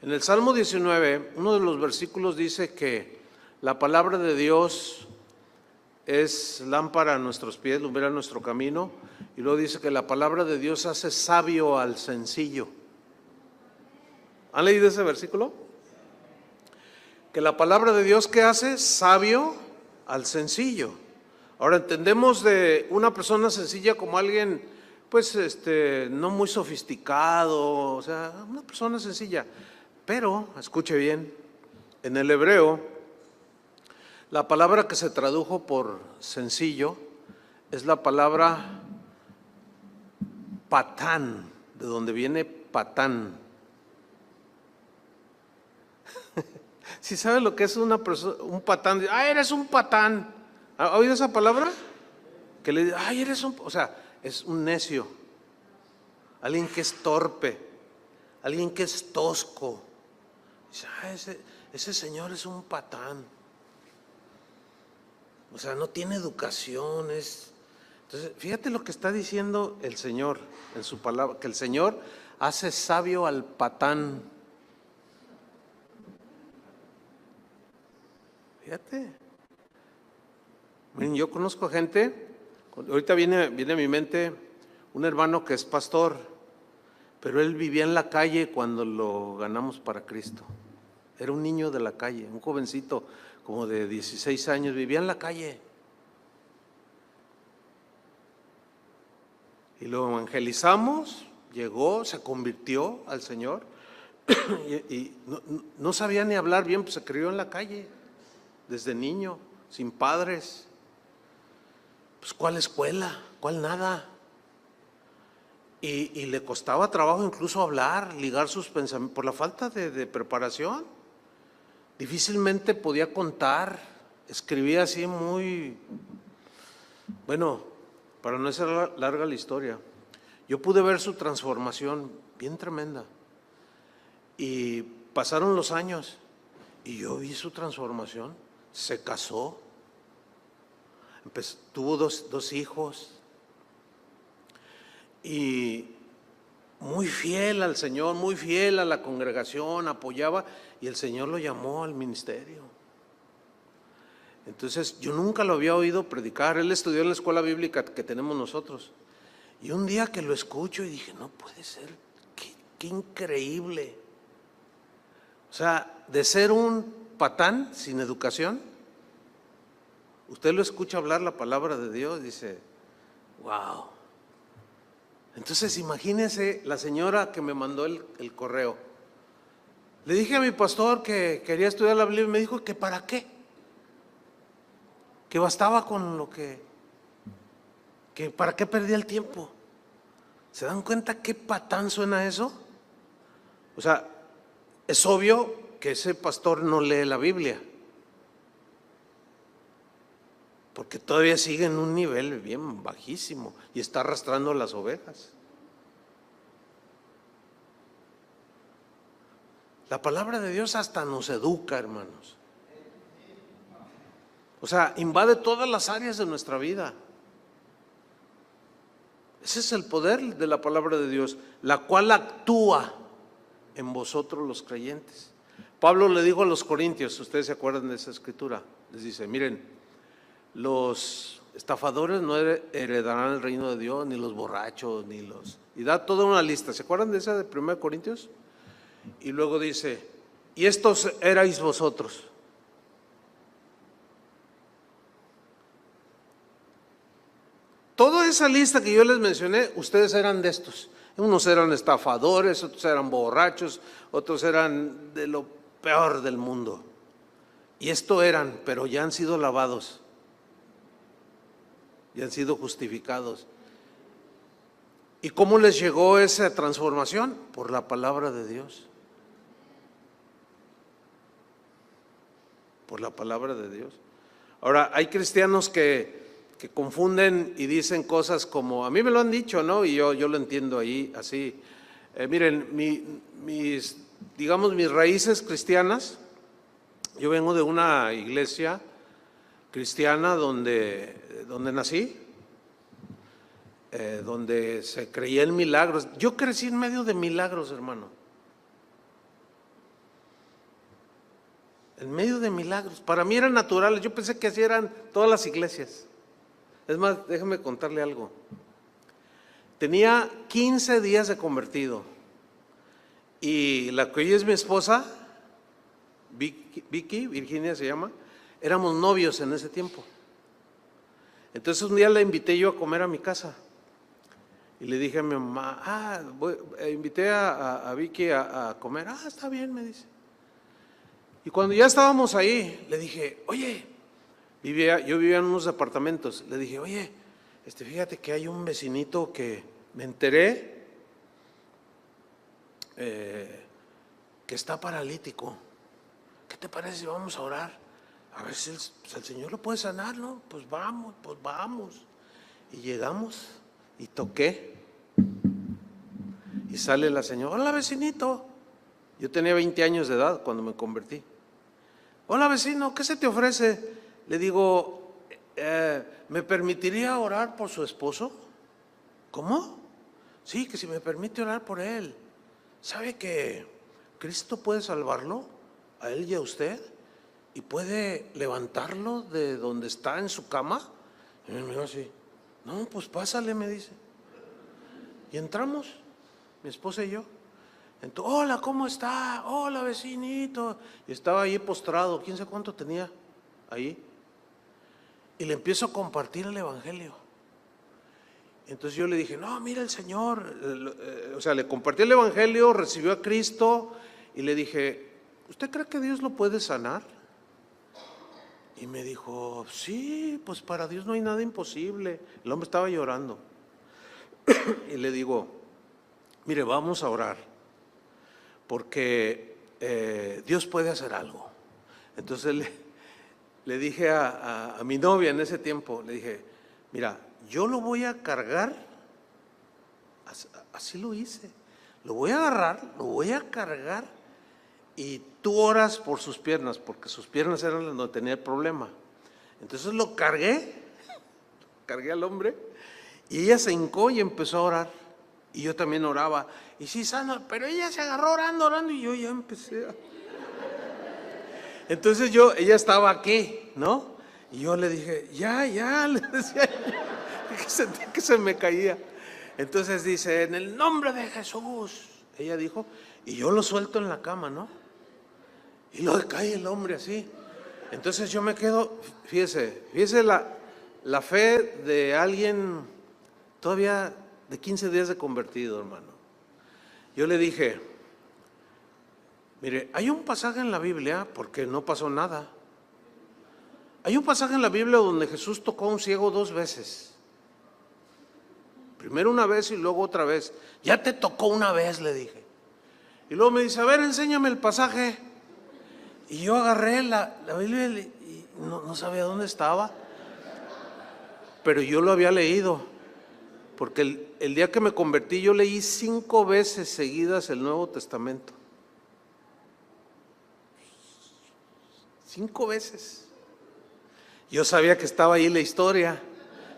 En el Salmo 19, uno de los versículos dice que la palabra de Dios es lámpara a nuestros pies, lumbrera nuestro camino, y luego dice que la palabra de Dios hace sabio al sencillo. ¿Han leído ese versículo? Que la palabra de Dios, ¿qué hace? Sabio al sencillo. Ahora entendemos de una persona sencilla como alguien, pues, no muy sofisticado, o sea, una persona sencilla. Pero, escuche bien, en el hebreo, la palabra que se tradujo por sencillo es la palabra patán, de donde viene patán. Si sabe lo que es una persona, un patán, eres un patán. ¿Ha oído esa palabra? Que le dice, eres un, o sea, es un necio, alguien que es torpe, alguien que es tosco. Dice, ese señor es un patán. O sea, no tiene educación. Entonces, fíjate lo que está diciendo el Señor en su palabra, que el Señor hace sabio al patán. Fíjate. Miren, yo conozco gente, ahorita viene a mi mente un hermano que es pastor, pero él vivía en la calle cuando lo ganamos para Cristo. Era un niño de la calle, un jovencito como de 16 años, vivía en la calle. Y lo evangelizamos, llegó, se convirtió al Señor y no sabía ni hablar bien, pues se crió en la calle desde niño, sin padres. Pues ¿cuál escuela? ¿Cuál nada? Y le costaba trabajo incluso hablar, ligar sus pensamientos, por la falta de preparación. Difícilmente podía contar, escribía así muy, bueno, para no ser larga la historia, yo pude ver su transformación bien tremenda. Y pasaron los años y yo vi su transformación, se casó, tuvo dos hijos y muy fiel al Señor, muy fiel a la congregación, apoyaba, y el Señor lo llamó al ministerio. Entonces yo nunca lo había oído predicar. Él estudió en la escuela bíblica que tenemos nosotros, y un día que lo escucho y dije, no puede ser, qué increíble. O sea, de ser un patán sin educación, usted lo escucha hablar la palabra de Dios, dice, wow. Entonces imagínese la señora que me mandó el correo. Le dije a mi pastor que quería estudiar la Biblia y me dijo que para qué, que bastaba con lo que para qué perdía el tiempo. ¿Se dan cuenta qué patán suena eso? O sea, es obvio que ese pastor no lee la Biblia, porque todavía sigue en un nivel bien bajísimo y está arrastrando las ovejas. La palabra de Dios hasta nos educa, hermanos. O sea, invade todas las áreas de nuestra vida. Ese es el poder de la palabra de Dios, la cual actúa en vosotros los creyentes. Pablo le dijo a los corintios, ustedes se acuerdan de esa escritura, les dice, miren, los estafadores no heredarán el reino de Dios, ni los borrachos, y da toda una lista. ¿Se acuerdan de esa de 1 Corintios? Y luego dice, y estos erais vosotros. Toda esa lista que yo les mencioné, ustedes eran de estos. Unos eran estafadores, otros eran borrachos, otros eran de lo peor del mundo. Y esto eran, pero ya han sido lavados, ya han sido justificados. ¿Y cómo les llegó esa transformación? Por la palabra de Dios. Por la palabra de Dios. Ahora, hay cristianos que confunden y dicen cosas como, a mí me lo han dicho, ¿no? Y yo lo entiendo ahí así. Miren, mis digamos, mis raíces cristianas. Yo vengo de una iglesia cristiana donde nací, donde se creía en milagros. Yo crecí en medio de milagros, hermano. En medio de milagros. Para mí eran naturales. Yo pensé que así eran todas las iglesias. Es más, déjame contarle algo. Tenía 15 días de convertido. Y la que hoy es mi esposa, Vicky, Virginia se llama, éramos novios en ese tiempo. Entonces un día la invité yo a comer a mi casa. Y le dije a mi mamá, invité a Vicky a comer. Está bien, me dice. Y cuando ya estábamos ahí, le dije, oye, yo vivía en unos departamentos. Le dije, oye, fíjate que hay un vecinito que me enteré que está paralítico. ¿Qué te parece si vamos a orar? A ver si el Señor lo puede sanar, ¿no? Pues vamos. Y llegamos y toqué. Y sale la señora, hola vecinito. Yo tenía 20 años de edad cuando me convertí. Hola vecino, ¿qué se te ofrece? Le digo, ¿me permitiría orar por su esposo? ¿Cómo? Sí, que si me permite orar por él. ¿Sabe que Cristo puede salvarlo? A él y a usted. ¿Y puede levantarlo de donde está en su cama? Y me miró así. No, pues pásale, me dice. Y entramos, mi esposa y yo. Entonces, hola, ¿cómo está? Hola, vecinito. Y estaba ahí postrado, quién sabe cuánto tenía ahí. Y le empiezo a compartir el evangelio. Entonces yo le dije, no, mira el Señor. Le compartí el evangelio, recibió a Cristo. Y le dije, ¿usted cree que Dios lo puede sanar? Y me dijo, sí, pues para Dios no hay nada imposible. El hombre estaba llorando. Y le digo, mire, vamos a orar, porque Dios puede hacer algo. Entonces le dije a mi novia en ese tiempo, le dije, mira, yo lo voy a cargar, así lo hice, lo voy a agarrar, lo voy a cargar, y tú oras por sus piernas, porque sus piernas eran donde tenía el problema. Entonces lo cargué al hombre, y ella se hincó y empezó a orar. Y yo también oraba. Y sí, sana, pero ella se agarró orando, y yo ya empecé a... Entonces ella estaba aquí, ¿no? Y yo le dije, ya, le decía yo, que sentí que se me caía. Entonces dice, en el nombre de Jesús, ella dijo, y yo lo suelto en la cama, ¿no? Y luego cae el hombre así. Entonces yo me quedo, fíjese la fe de alguien todavía de 15 días de convertido, hermano. Yo le dije, mire, hay un pasaje en la Biblia, porque no pasó nada. Hay un pasaje en la Biblia donde Jesús tocó a un ciego 2 veces. Primero una vez y luego otra vez. Ya te tocó una vez, le dije. Y luego me dice, a ver, enséñame el pasaje. Y yo agarré la Biblia y no sabía dónde estaba. Pero yo lo había leído. Porque el día que me convertí yo leí 5 veces seguidas el Nuevo Testamento. 5 veces. Yo sabía que estaba ahí la historia,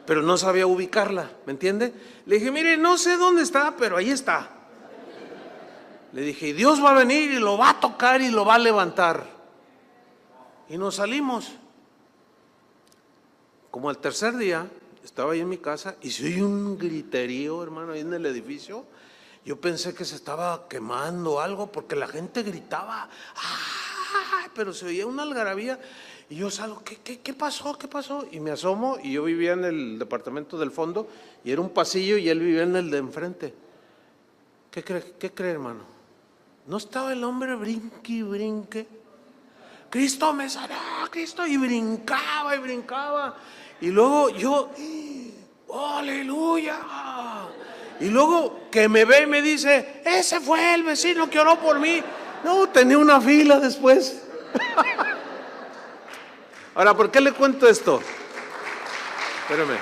pero no sabía ubicarla, ¿me entiende? Le dije, mire, no sé dónde está, pero ahí está. Le dije, y Dios va a venir y lo va a tocar y lo va a levantar. Y nos salimos. Como al tercer día, estaba ahí en mi casa y se oye un griterío, hermano, ahí en el edificio. Yo pensé que se estaba quemando algo porque la gente gritaba, ¡ah! Pero se oía una algarabía. Y yo salgo, ¿qué pasó? ¿Qué pasó? Y me asomo, y yo vivía en el departamento del fondo, y era un pasillo, y él vivía en el de enfrente. ¿Qué cree, hermano? ¿No estaba el hombre brinque y brinque? Cristo me sanó, Cristo, y brincaba y brincaba. Y luego yo, ¡oh, aleluya! Y luego que me ve y me dice, ese fue el vecino que oró por mí. No, tenía una fila después. Ahora, ¿por qué le cuento esto? Espérame.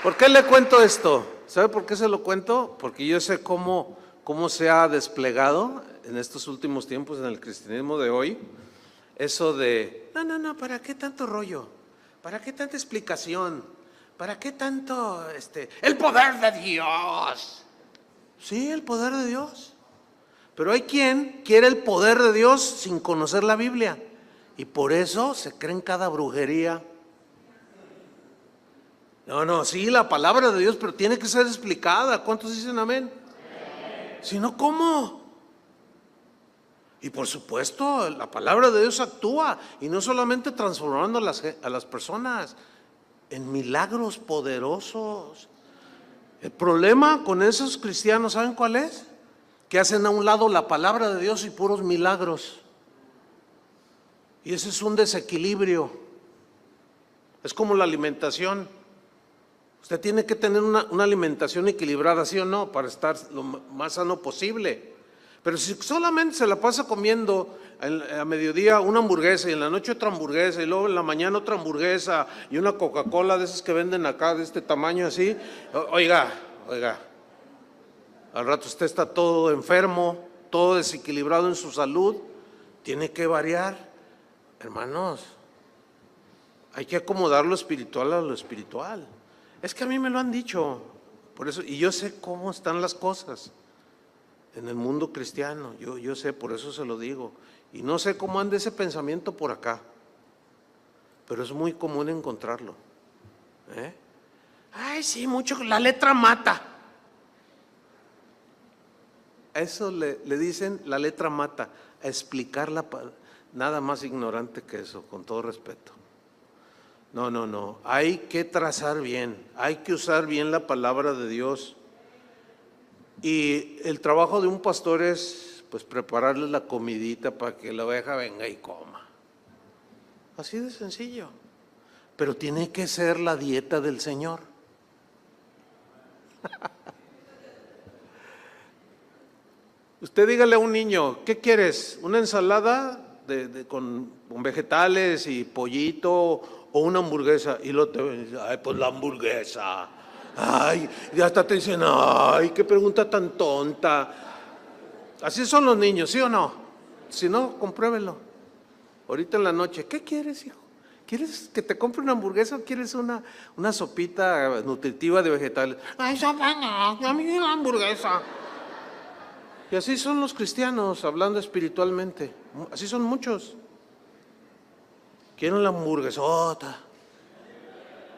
¿Por qué le cuento esto? ¿Sabe por qué se lo cuento? Porque yo sé cómo se ha desplegado en estos últimos tiempos en el cristianismo de hoy, eso de, no, ¿para qué tanto rollo? ¿Para qué tanta explicación? ¿Para qué tanto, el poder de Dios? Sí, el poder de Dios. Pero hay quien quiere el poder de Dios sin conocer la Biblia. Y por eso se creen cada brujería. No, sí, la palabra de Dios, pero tiene que ser explicada. ¿Cuántos dicen amén? Si no, ¿cómo? Y por supuesto, la palabra de Dios actúa, y no solamente transformando a las personas en milagros poderosos. El problema con esos cristianos, ¿saben cuál es? Que hacen a un lado la palabra de Dios y puros milagros. Y ese es un desequilibrio. Es como la alimentación. Usted tiene que tener una alimentación equilibrada, ¿sí o no? Para estar lo más sano posible. Pero si solamente se la pasa comiendo a mediodía una hamburguesa y en la noche otra hamburguesa y luego en la mañana otra hamburguesa y una Coca-Cola de esas que venden acá de este tamaño así, oiga, al rato usted está todo enfermo, todo desequilibrado en su salud. Tiene que variar, hermanos. Hay que acomodar lo espiritual a lo espiritual. Es que a mí me lo han dicho, por eso, y yo sé cómo están las cosas en el mundo cristiano, yo sé, por eso se lo digo, y no sé cómo anda ese pensamiento por acá, pero es muy común encontrarlo. Ay, sí, mucho, la letra mata. A eso le dicen la letra mata, a explicarla, nada más ignorante que eso, con todo respeto. No, hay que trazar bien, hay que usar bien la palabra de Dios. Y el trabajo de un pastor es pues prepararle la comidita para que la oveja venga y coma. Así de sencillo. Pero tiene que ser la dieta del Señor. Usted dígale a un niño, ¿qué quieres? ¿Una ensalada con vegetales y pollito o una hamburguesa? Y lo te dice, ay, pues la hamburguesa. Ay, y hasta te dicen, ay, qué pregunta tan tonta. Así son los niños, ¿sí o no? Si no, compruébelo. Ahorita en la noche, ¿qué quieres, hijo? ¿Quieres que te compre una hamburguesa o quieres una sopita nutritiva de vegetales? Ay, sopa no, a mí la hamburguesa. Y así son los cristianos, hablando espiritualmente. Así son muchos. Quieren la hamburguesota.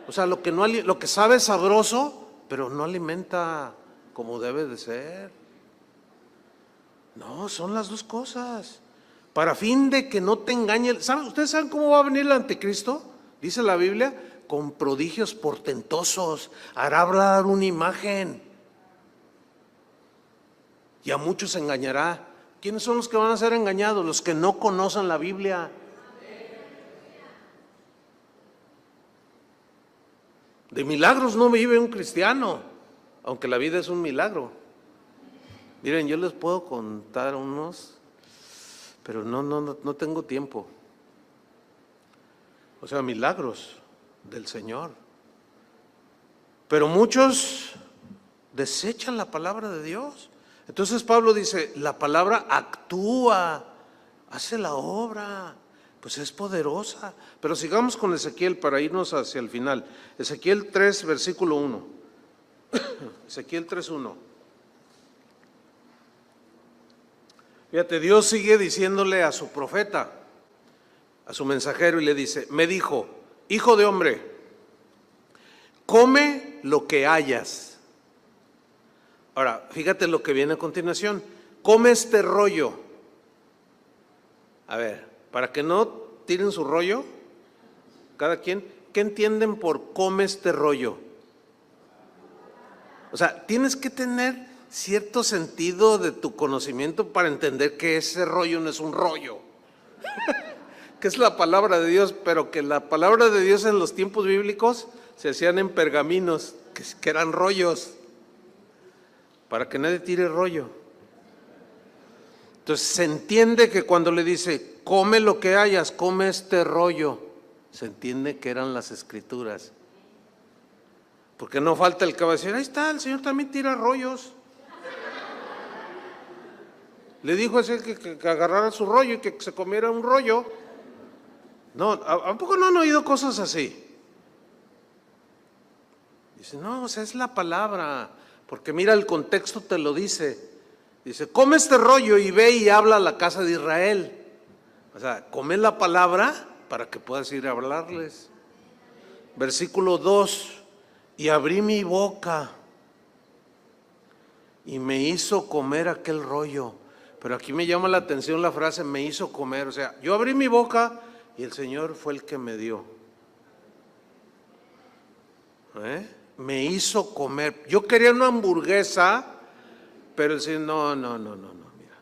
O sea, lo que sabe es sabroso, pero no alimenta como debe de ser. No, son las dos cosas. Para fin de que no te engañe. ¿Ustedes saben cómo va a venir el anticristo? Dice la Biblia, con prodigios portentosos. Hará hablar una imagen. Y a muchos engañará. ¿Quiénes son los que van a ser engañados? Los que no conocen la Biblia. De milagros no vive un cristiano, aunque la vida es un milagro. Miren, yo les puedo contar unos, pero no tengo tiempo. O sea, milagros del Señor. Pero muchos desechan la palabra de Dios. Entonces Pablo dice, la palabra actúa, hace la obra, pues es poderosa. Pero sigamos con Ezequiel para irnos hacia el final. Ezequiel 3, versículo 1. Ezequiel 3:1. Fíjate, Dios sigue diciéndole a su profeta, a su mensajero, y le dice, me dijo, hijo de hombre, come lo que hayas. Ahora, fíjate lo que viene a continuación. Come este rollo. A ver, para que no tiren su rollo, cada quien, ¿qué entienden por come este rollo? O sea, tienes que tener cierto sentido de tu conocimiento para entender que ese rollo no es un rollo, que es la palabra de Dios, pero que la palabra de Dios en los tiempos bíblicos se hacían en pergaminos, que eran rollos, para que nadie tire rollo. Entonces se entiende que cuando le dice, come lo que hayas, come este rollo, se entiende que eran las escrituras. Porque no falta el que va a decir, ahí está, el Señor también tira rollos. Le dijo a ese que agarrara su rollo y que se comiera un rollo. No, ¿a poco no han oído cosas así? Dice, no, o sea, es la palabra, porque mira, el contexto te lo dice. Dice, come este rollo y ve y habla a la casa de Israel. O sea, come la palabra para que puedas ir a hablarles. Versículo 2, y abrí mi boca y me hizo comer aquel rollo. Pero aquí me llama la atención la frase, me hizo comer. O sea, yo abrí mi boca y el Señor fue el que me dio. Me hizo comer. Yo quería una hamburguesa, pero el Señor, no, mira,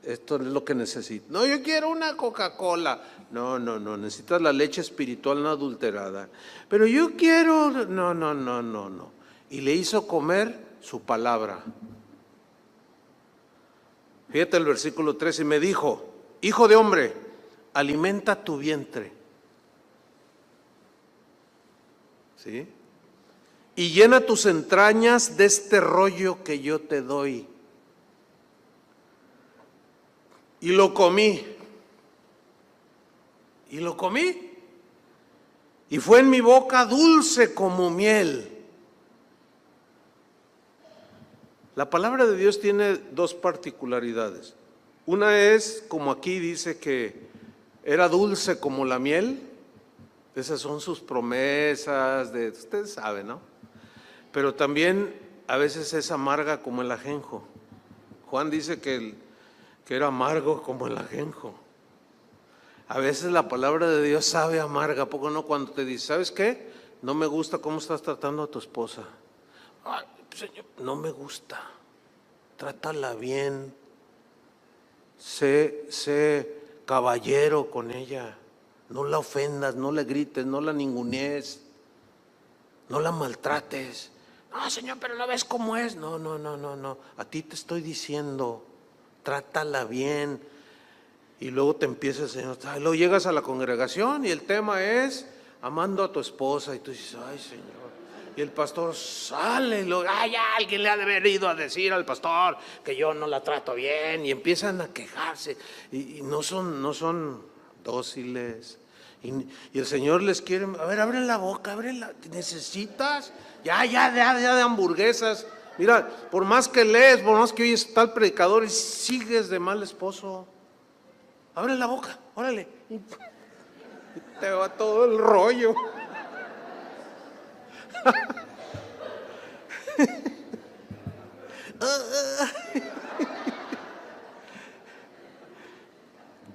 esto es lo que necesito. No, yo quiero una Coca-Cola. No, necesitas la leche espiritual no adulterada. Pero yo quiero, no. Y le hizo comer su palabra. Fíjate el versículo 3, y me dijo, hijo de hombre, alimenta tu vientre. ¿Sí? Y llena tus entrañas de este rollo que yo te doy. Y lo comí. Y fue en mi boca dulce como miel. La palabra de Dios tiene dos particularidades. Una es, como aquí dice que era dulce como la miel. Esas son sus promesas, ustedes saben, ¿no? Pero también a veces es amarga como el ajenjo. Juan dice que era amargo como el ajenjo. A veces la palabra de Dios sabe amarga, ¿a poco no? Cuando te dice, ¿sabes qué? No me gusta cómo estás tratando a tu esposa. Ay, Señor, no me gusta. Trátala bien. Sé caballero con ella. No la ofendas, no le grites, no la ningunees, no la maltrates. No, Señor, pero no ves cómo es. No. A ti te estoy diciendo, trátala bien. Y luego te empieza el Señor. Luego llegas a la congregación y el tema es amando a tu esposa. Y tú dices, ay, Señor. Y el pastor sale y luego, ya alguien le ha de haber ido a decir al pastor que yo no la trato bien. Y empiezan a quejarse. Y no son dóciles. Y el Señor les quiere, a ver, abre la boca, necesitas, ya de hamburguesas. Mira, por más que lees, por más que oyes tal predicador y sigues de mal esposo, abre la boca, órale, y te va todo el rollo.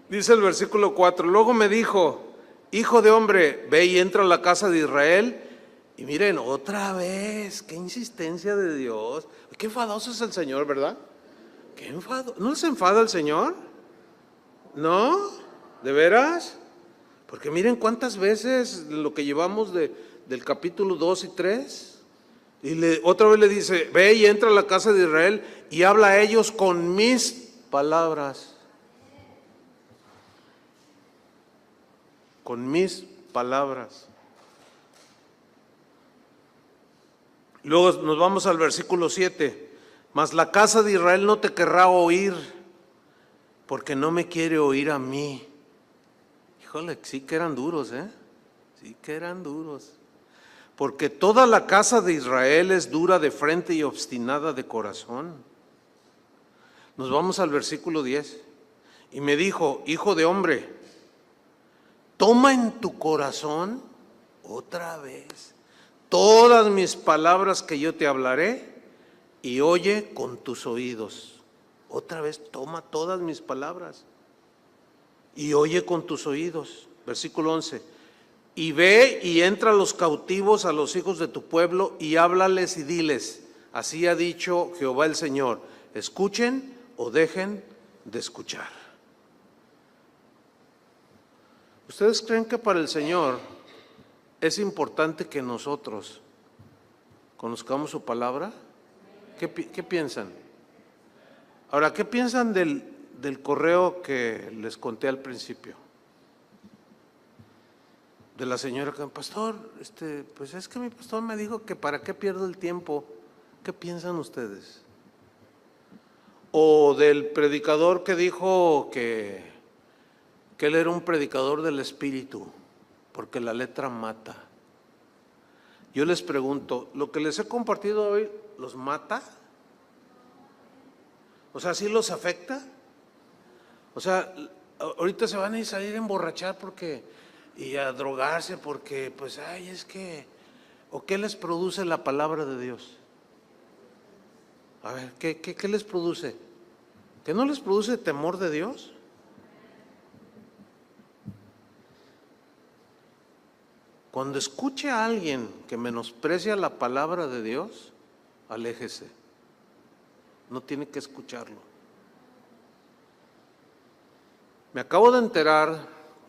Dice el versículo 4, luego me dijo, hijo de hombre, ve y entra a la casa de Israel. Y miren, otra vez, qué insistencia de Dios. Qué enfadoso es el Señor, ¿verdad? Qué enfado. ¿No se enfada el Señor? ¿No? ¿De veras? Porque miren cuántas veces lo que llevamos del capítulo 2 y 3. Y otra vez le dice, ve y entra a la casa de Israel y habla a ellos con mis palabras. Con mis palabras. Luego nos vamos al versículo 7. Mas la casa de Israel no te querrá oír, porque no me quiere oír a mí. Híjole, sí que eran duros, sí que eran duros. Porque toda la casa de Israel es dura de frente y obstinada de corazón. Nos vamos al versículo 10. Y me dijo, hijo de hombre, toma en tu corazón otra vez todas mis palabras que yo te hablaré y oye con tus oídos. Otra vez toma todas mis palabras y oye con tus oídos. Versículo 11. Y ve y entra a los cautivos, a los hijos de tu pueblo, y háblales y diles, así ha dicho Jehová el Señor, escuchen o dejen de escuchar. ¿Ustedes creen que para el Señor es importante que nosotros conozcamos su palabra? ¿Qué piensan? Ahora, ¿qué piensan del correo que les conté al principio? de la señora que, pastor, pues es que mi pastor me dijo que para qué pierdo el tiempo. ¿Qué piensan ustedes? O del predicador que dijo que él era un predicador del Espíritu, porque la letra mata. Yo les pregunto, ¿lo que les he compartido hoy los mata? O sea, ¿sí los afecta? O sea, ahorita se van a salir a emborrachar y a drogarse porque, pues, ay, es que, ¿o qué les produce la palabra de Dios? A ver, ¿qué les produce? ¿Que no les produce temor de Dios? Cuando escuche a alguien que menosprecia la palabra de Dios, aléjese. No tiene que escucharlo. Me acabo de enterar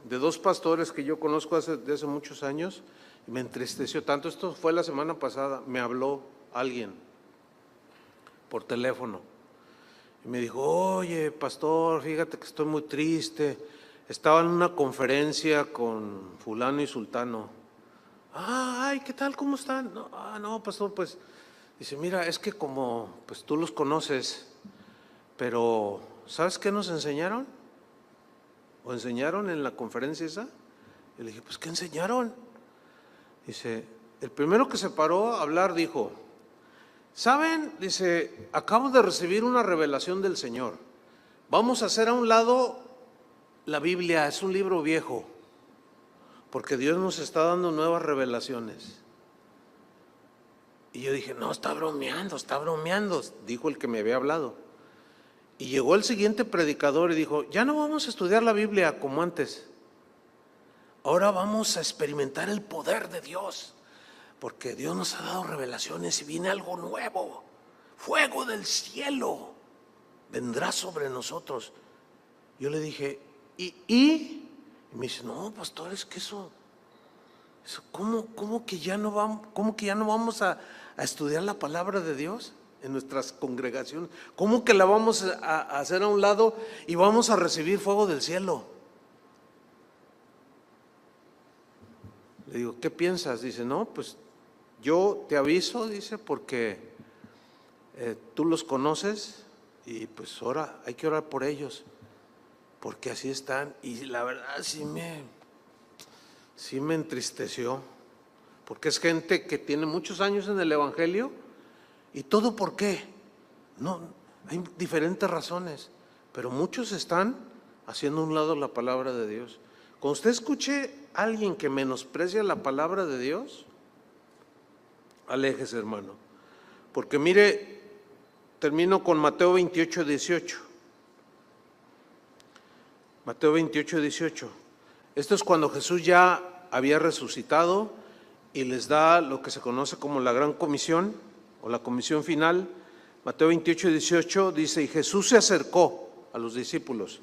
de dos pastores que yo conozco de hace muchos años y me entristeció tanto. Esto fue la semana pasada. Me habló alguien por teléfono y me dijo, oye, pastor, fíjate que estoy muy triste. Estaba en una conferencia con fulano y sultano. Ay, ¿qué tal? ¿Cómo están? No, pastor, pues, dice, mira, es que como, pues tú los conoces, pero ¿sabes qué nos enseñaron? ¿O enseñaron en la conferencia esa? Y le dije, pues, ¿qué enseñaron? Dice, el primero que se paró a hablar dijo, ¿saben? Dice, acabo de recibir una revelación del Señor. Vamos a hacer a un lado la Biblia, es un libro viejo, porque Dios nos está dando nuevas revelaciones. Y yo dije, no, está bromeando, dijo el que me había hablado. Y llegó el siguiente predicador y dijo, ya no vamos a estudiar la Biblia como antes. Ahora vamos a experimentar el poder de Dios, porque Dios nos ha dado revelaciones y viene algo nuevo. Fuego del cielo vendrá sobre nosotros. Yo le dije, ¿y me dice, no, pastor, es que eso ¿cómo que ya no vamos a estudiar la palabra de Dios en nuestras congregaciones? ¿Cómo que la vamos a hacer a un lado y vamos a recibir fuego del cielo? Le digo, ¿qué piensas? Dice, no, pues yo te aviso, dice, porque tú los conoces y pues ahora hay que orar por ellos, porque así están. Y la verdad sí me entristeció, porque es gente que tiene muchos años en el Evangelio. ¿Y todo por qué? No, hay diferentes razones, pero muchos están haciendo a un lado la palabra de Dios. Cuando usted escuche a alguien que menosprecia la palabra de Dios, aléjese, hermano. Porque mire, termino con Mateo 28, 18. Mateo 28, 18. Esto es cuando Jesús ya había resucitado y les da lo que se conoce como la gran comisión o la comisión final. Mateo 28, 18 dice, y Jesús se acercó a los discípulos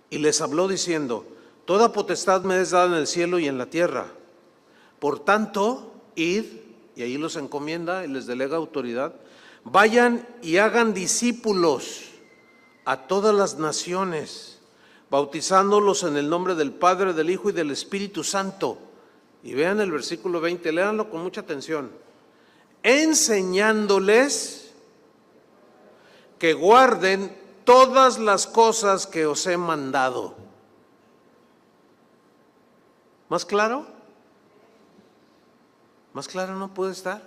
y les habló diciendo, toda potestad me es dada en el cielo y en la tierra. Por tanto, id, y ahí los encomienda y les delega autoridad, vayan y hagan discípulos a todas las naciones, bautizándolos en el nombre del Padre, del Hijo y del Espíritu Santo. Y vean el versículo 20, léanlo con mucha atención. Enseñándoles que guarden todas las cosas que os he mandado. ¿Más claro? Más claro no puede estar.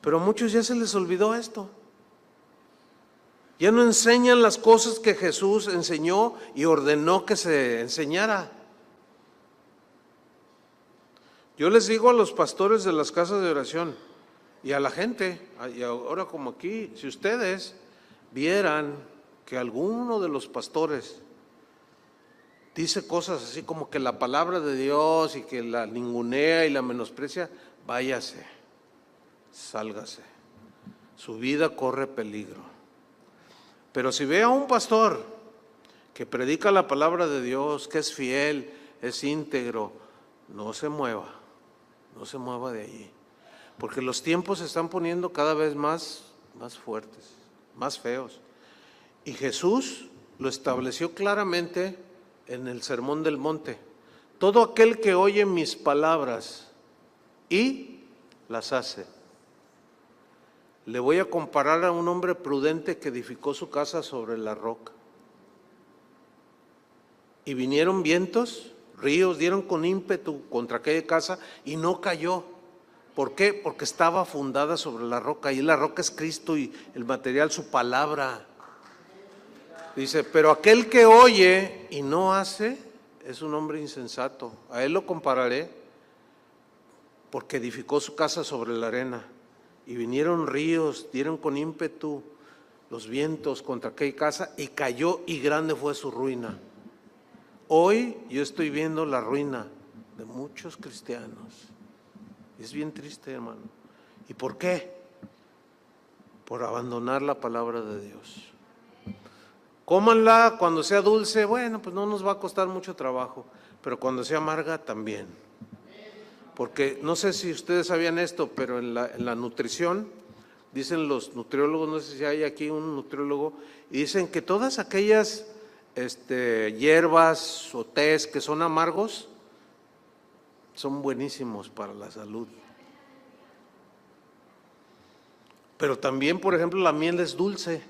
Pero a muchos ya se les olvidó esto. Ya no enseñan las cosas que Jesús enseñó y ordenó que se enseñara. Yo les digo a los pastores de las casas de oración y a la gente, y ahora como aquí, si ustedes vieran que alguno de los pastores dice cosas así como que la palabra de Dios y que la ningunea y la menosprecia, váyase, sálgase. Su vida corre peligro. Pero si ve a un pastor que predica la palabra de Dios, que es fiel, es íntegro, no se mueva de allí. Porque los tiempos se están poniendo cada vez más fuertes, más feos. Y Jesús lo estableció claramente en el Sermón del Monte, todo aquel que oye mis palabras y las hace. Le voy a comparar a un hombre prudente que edificó su casa sobre la roca. Y vinieron vientos, ríos, dieron con ímpetu contra aquella casa y no cayó. ¿Por qué? Porque estaba fundada sobre la roca, y la roca es Cristo y el material su palabra. Dice, pero aquel que oye y no hace es un hombre insensato. A él lo compararé, porque edificó su casa sobre la arena. Y vinieron ríos, dieron con ímpetu los vientos contra aquella casa y cayó, y grande fue su ruina. Hoy yo estoy viendo la ruina de muchos cristianos. Es bien triste, hermano. ¿Y por qué? Por abandonar la palabra de Dios. Cómanla cuando sea dulce, bueno, pues no nos va a costar mucho trabajo, pero cuando sea amarga también. Porque no sé si ustedes sabían esto, pero en la nutrición, dicen los nutriólogos, no sé si hay aquí un nutriólogo, y dicen que todas aquellas hierbas o tés que son amargos, son buenísimos para la salud. Pero también, por ejemplo, la miel es dulce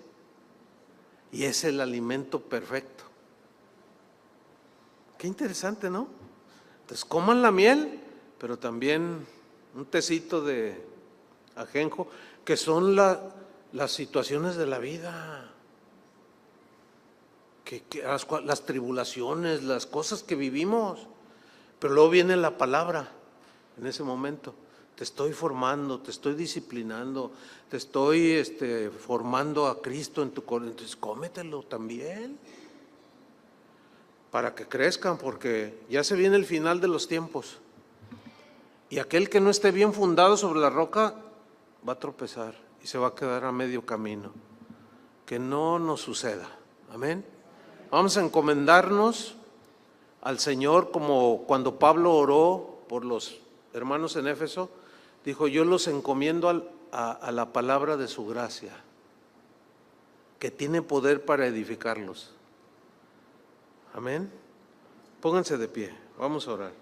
y es el alimento perfecto. Qué interesante, ¿no? Entonces, coman la miel, pero también un tecito de ajenjo, que son las situaciones de la vida, las tribulaciones, las cosas que vivimos. Pero luego viene la palabra en ese momento. Te estoy formando, te estoy disciplinando, te estoy formando a Cristo en tu corazón. Entonces cómetelo también, para que crezcan, porque ya se viene el final de los tiempos. Y aquel que no esté bien fundado sobre la roca va a tropezar y se va a quedar a medio camino. Que no nos suceda. Amén. Vamos a encomendarnos al Señor, como cuando Pablo oró por los hermanos en Éfeso, dijo: yo los encomiendo a la palabra de su gracia, que tiene poder para edificarlos. Amén. Pónganse de pie, vamos a orar.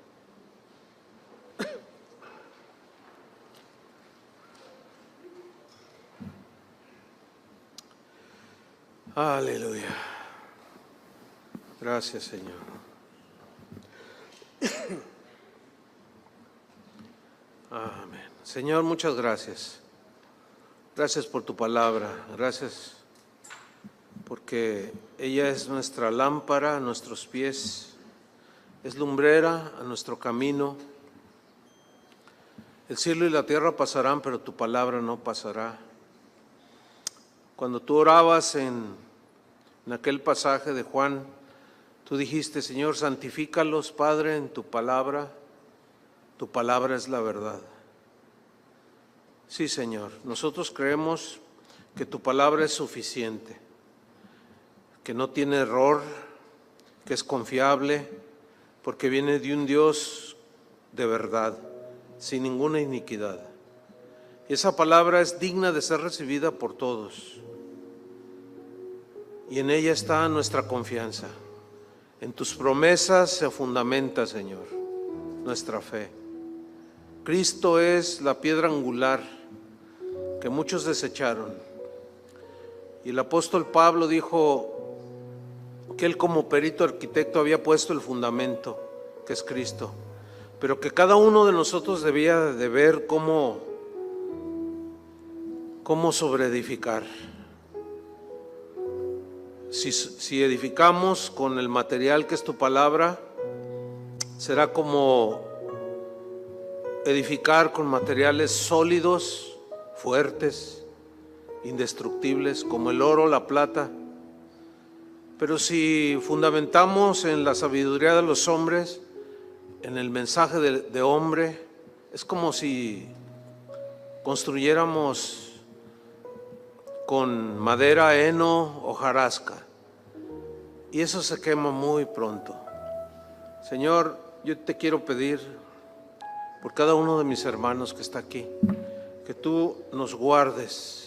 Aleluya. Gracias, Señor. Amén. Señor, muchas gracias. Gracias por tu palabra. Gracias porque ella es nuestra lámpara a nuestros pies, es lumbrera a nuestro camino. El cielo y la tierra pasarán, pero tu palabra no pasará. Cuando tú orabas en aquel pasaje de Juan, tú dijiste: Señor, santifícalos, Padre, en tu palabra es la verdad. Sí, Señor, nosotros creemos que tu palabra es suficiente, que no tiene error, que es confiable, porque viene de un Dios de verdad, sin ninguna iniquidad. Y esa palabra es digna de ser recibida por todos. Y en ella está nuestra confianza. En tus promesas se fundamenta, Señor, nuestra fe. Cristo es la piedra angular que muchos desecharon. Y el apóstol Pablo dijo que él, como perito arquitecto, había puesto el fundamento, que es Cristo, pero que cada uno de nosotros debía de ver cómo sobreedificar. Si edificamos con el material que es tu palabra, será como edificar con materiales sólidos, fuertes, indestructibles, como el oro, la plata. Pero si fundamentamos en la sabiduría de los hombres, en el mensaje de hombre, es como si construyéramos con madera, heno, hojarasca, y eso se quema muy pronto. Señor, yo te quiero pedir por cada uno de mis hermanos que está aquí, que tú los guardes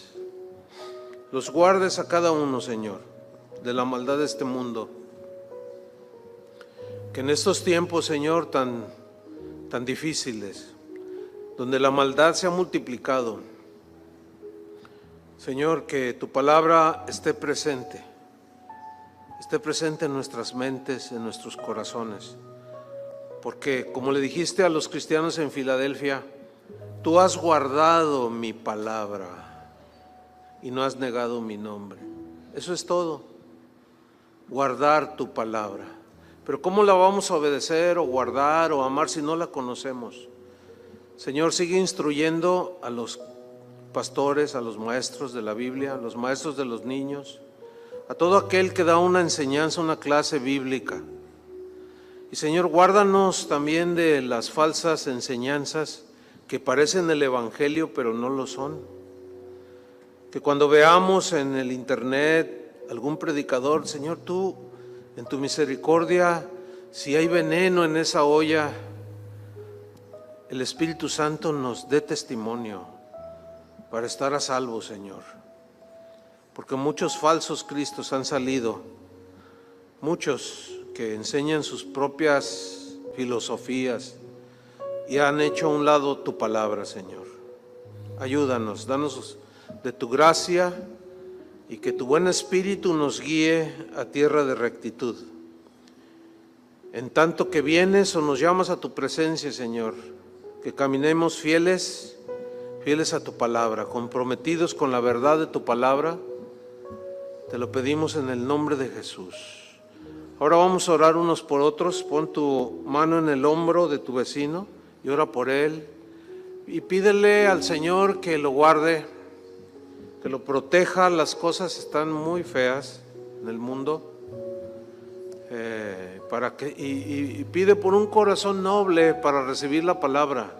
a cada uno, Señor, de la maldad de este mundo. que en estos tiempos, Señor, tan difíciles, donde la maldad se ha multiplicado, Señor, que tu palabra esté presente en nuestras mentes, en nuestros corazones, porque como le dijiste a los cristianos en Filadelfia, tú has guardado mi palabra y no has negado mi nombre. Eso es todo, guardar tu palabra. Pero ¿cómo la vamos a obedecer o guardar o amar si no la conocemos? Señor, sigue instruyendo a los pastores, a los maestros de la Biblia, a los maestros de los niños, a todo aquel que da una enseñanza, una clase bíblica. Y Señor, guárdanos también de las falsas enseñanzas que parecen el Evangelio pero no lo son. Que cuando veamos en el internet algún predicador, Señor, tú en tu misericordia, si hay veneno en esa olla, el Espíritu Santo nos dé testimonio para estar a salvo, Señor. Porque muchos falsos cristos han salido, muchos que enseñan sus propias filosofías y han hecho a un lado tu palabra, Señor. Ayúdanos, danos de tu gracia y que tu buen espíritu nos guíe a tierra de rectitud. En tanto que vienes o nos llamas a tu presencia, Señor, que caminemos fieles a tu palabra, comprometidos con la verdad de tu palabra. Te lo pedimos en el nombre de Jesús. Ahora vamos a orar unos por otros. Pon tu mano en el hombro de tu vecino y ora por él. Y pídele al Señor que lo guarde, que lo proteja. Las cosas están muy feas en el mundo. Y pide por un corazón noble para recibir la palabra.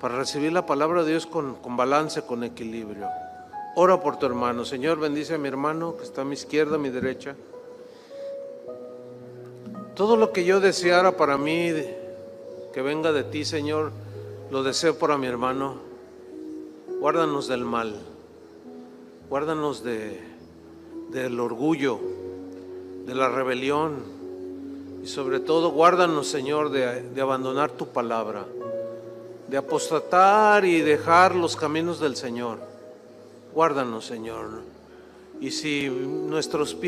Para recibir la palabra de Dios con balance, con equilibrio. Ora por tu hermano. Señor, bendice a mi hermano que está a mi izquierda, a mi derecha. Todo lo que yo deseara para mí, que venga de ti, Señor, lo deseo para mi hermano. Guárdanos del mal. Guárdanos del orgullo, de la rebelión. Y sobre todo, guárdanos, Señor, de abandonar tu palabra, de apostatar y dejar los caminos del Señor. Guárdanos, Señor. Y si nuestros pies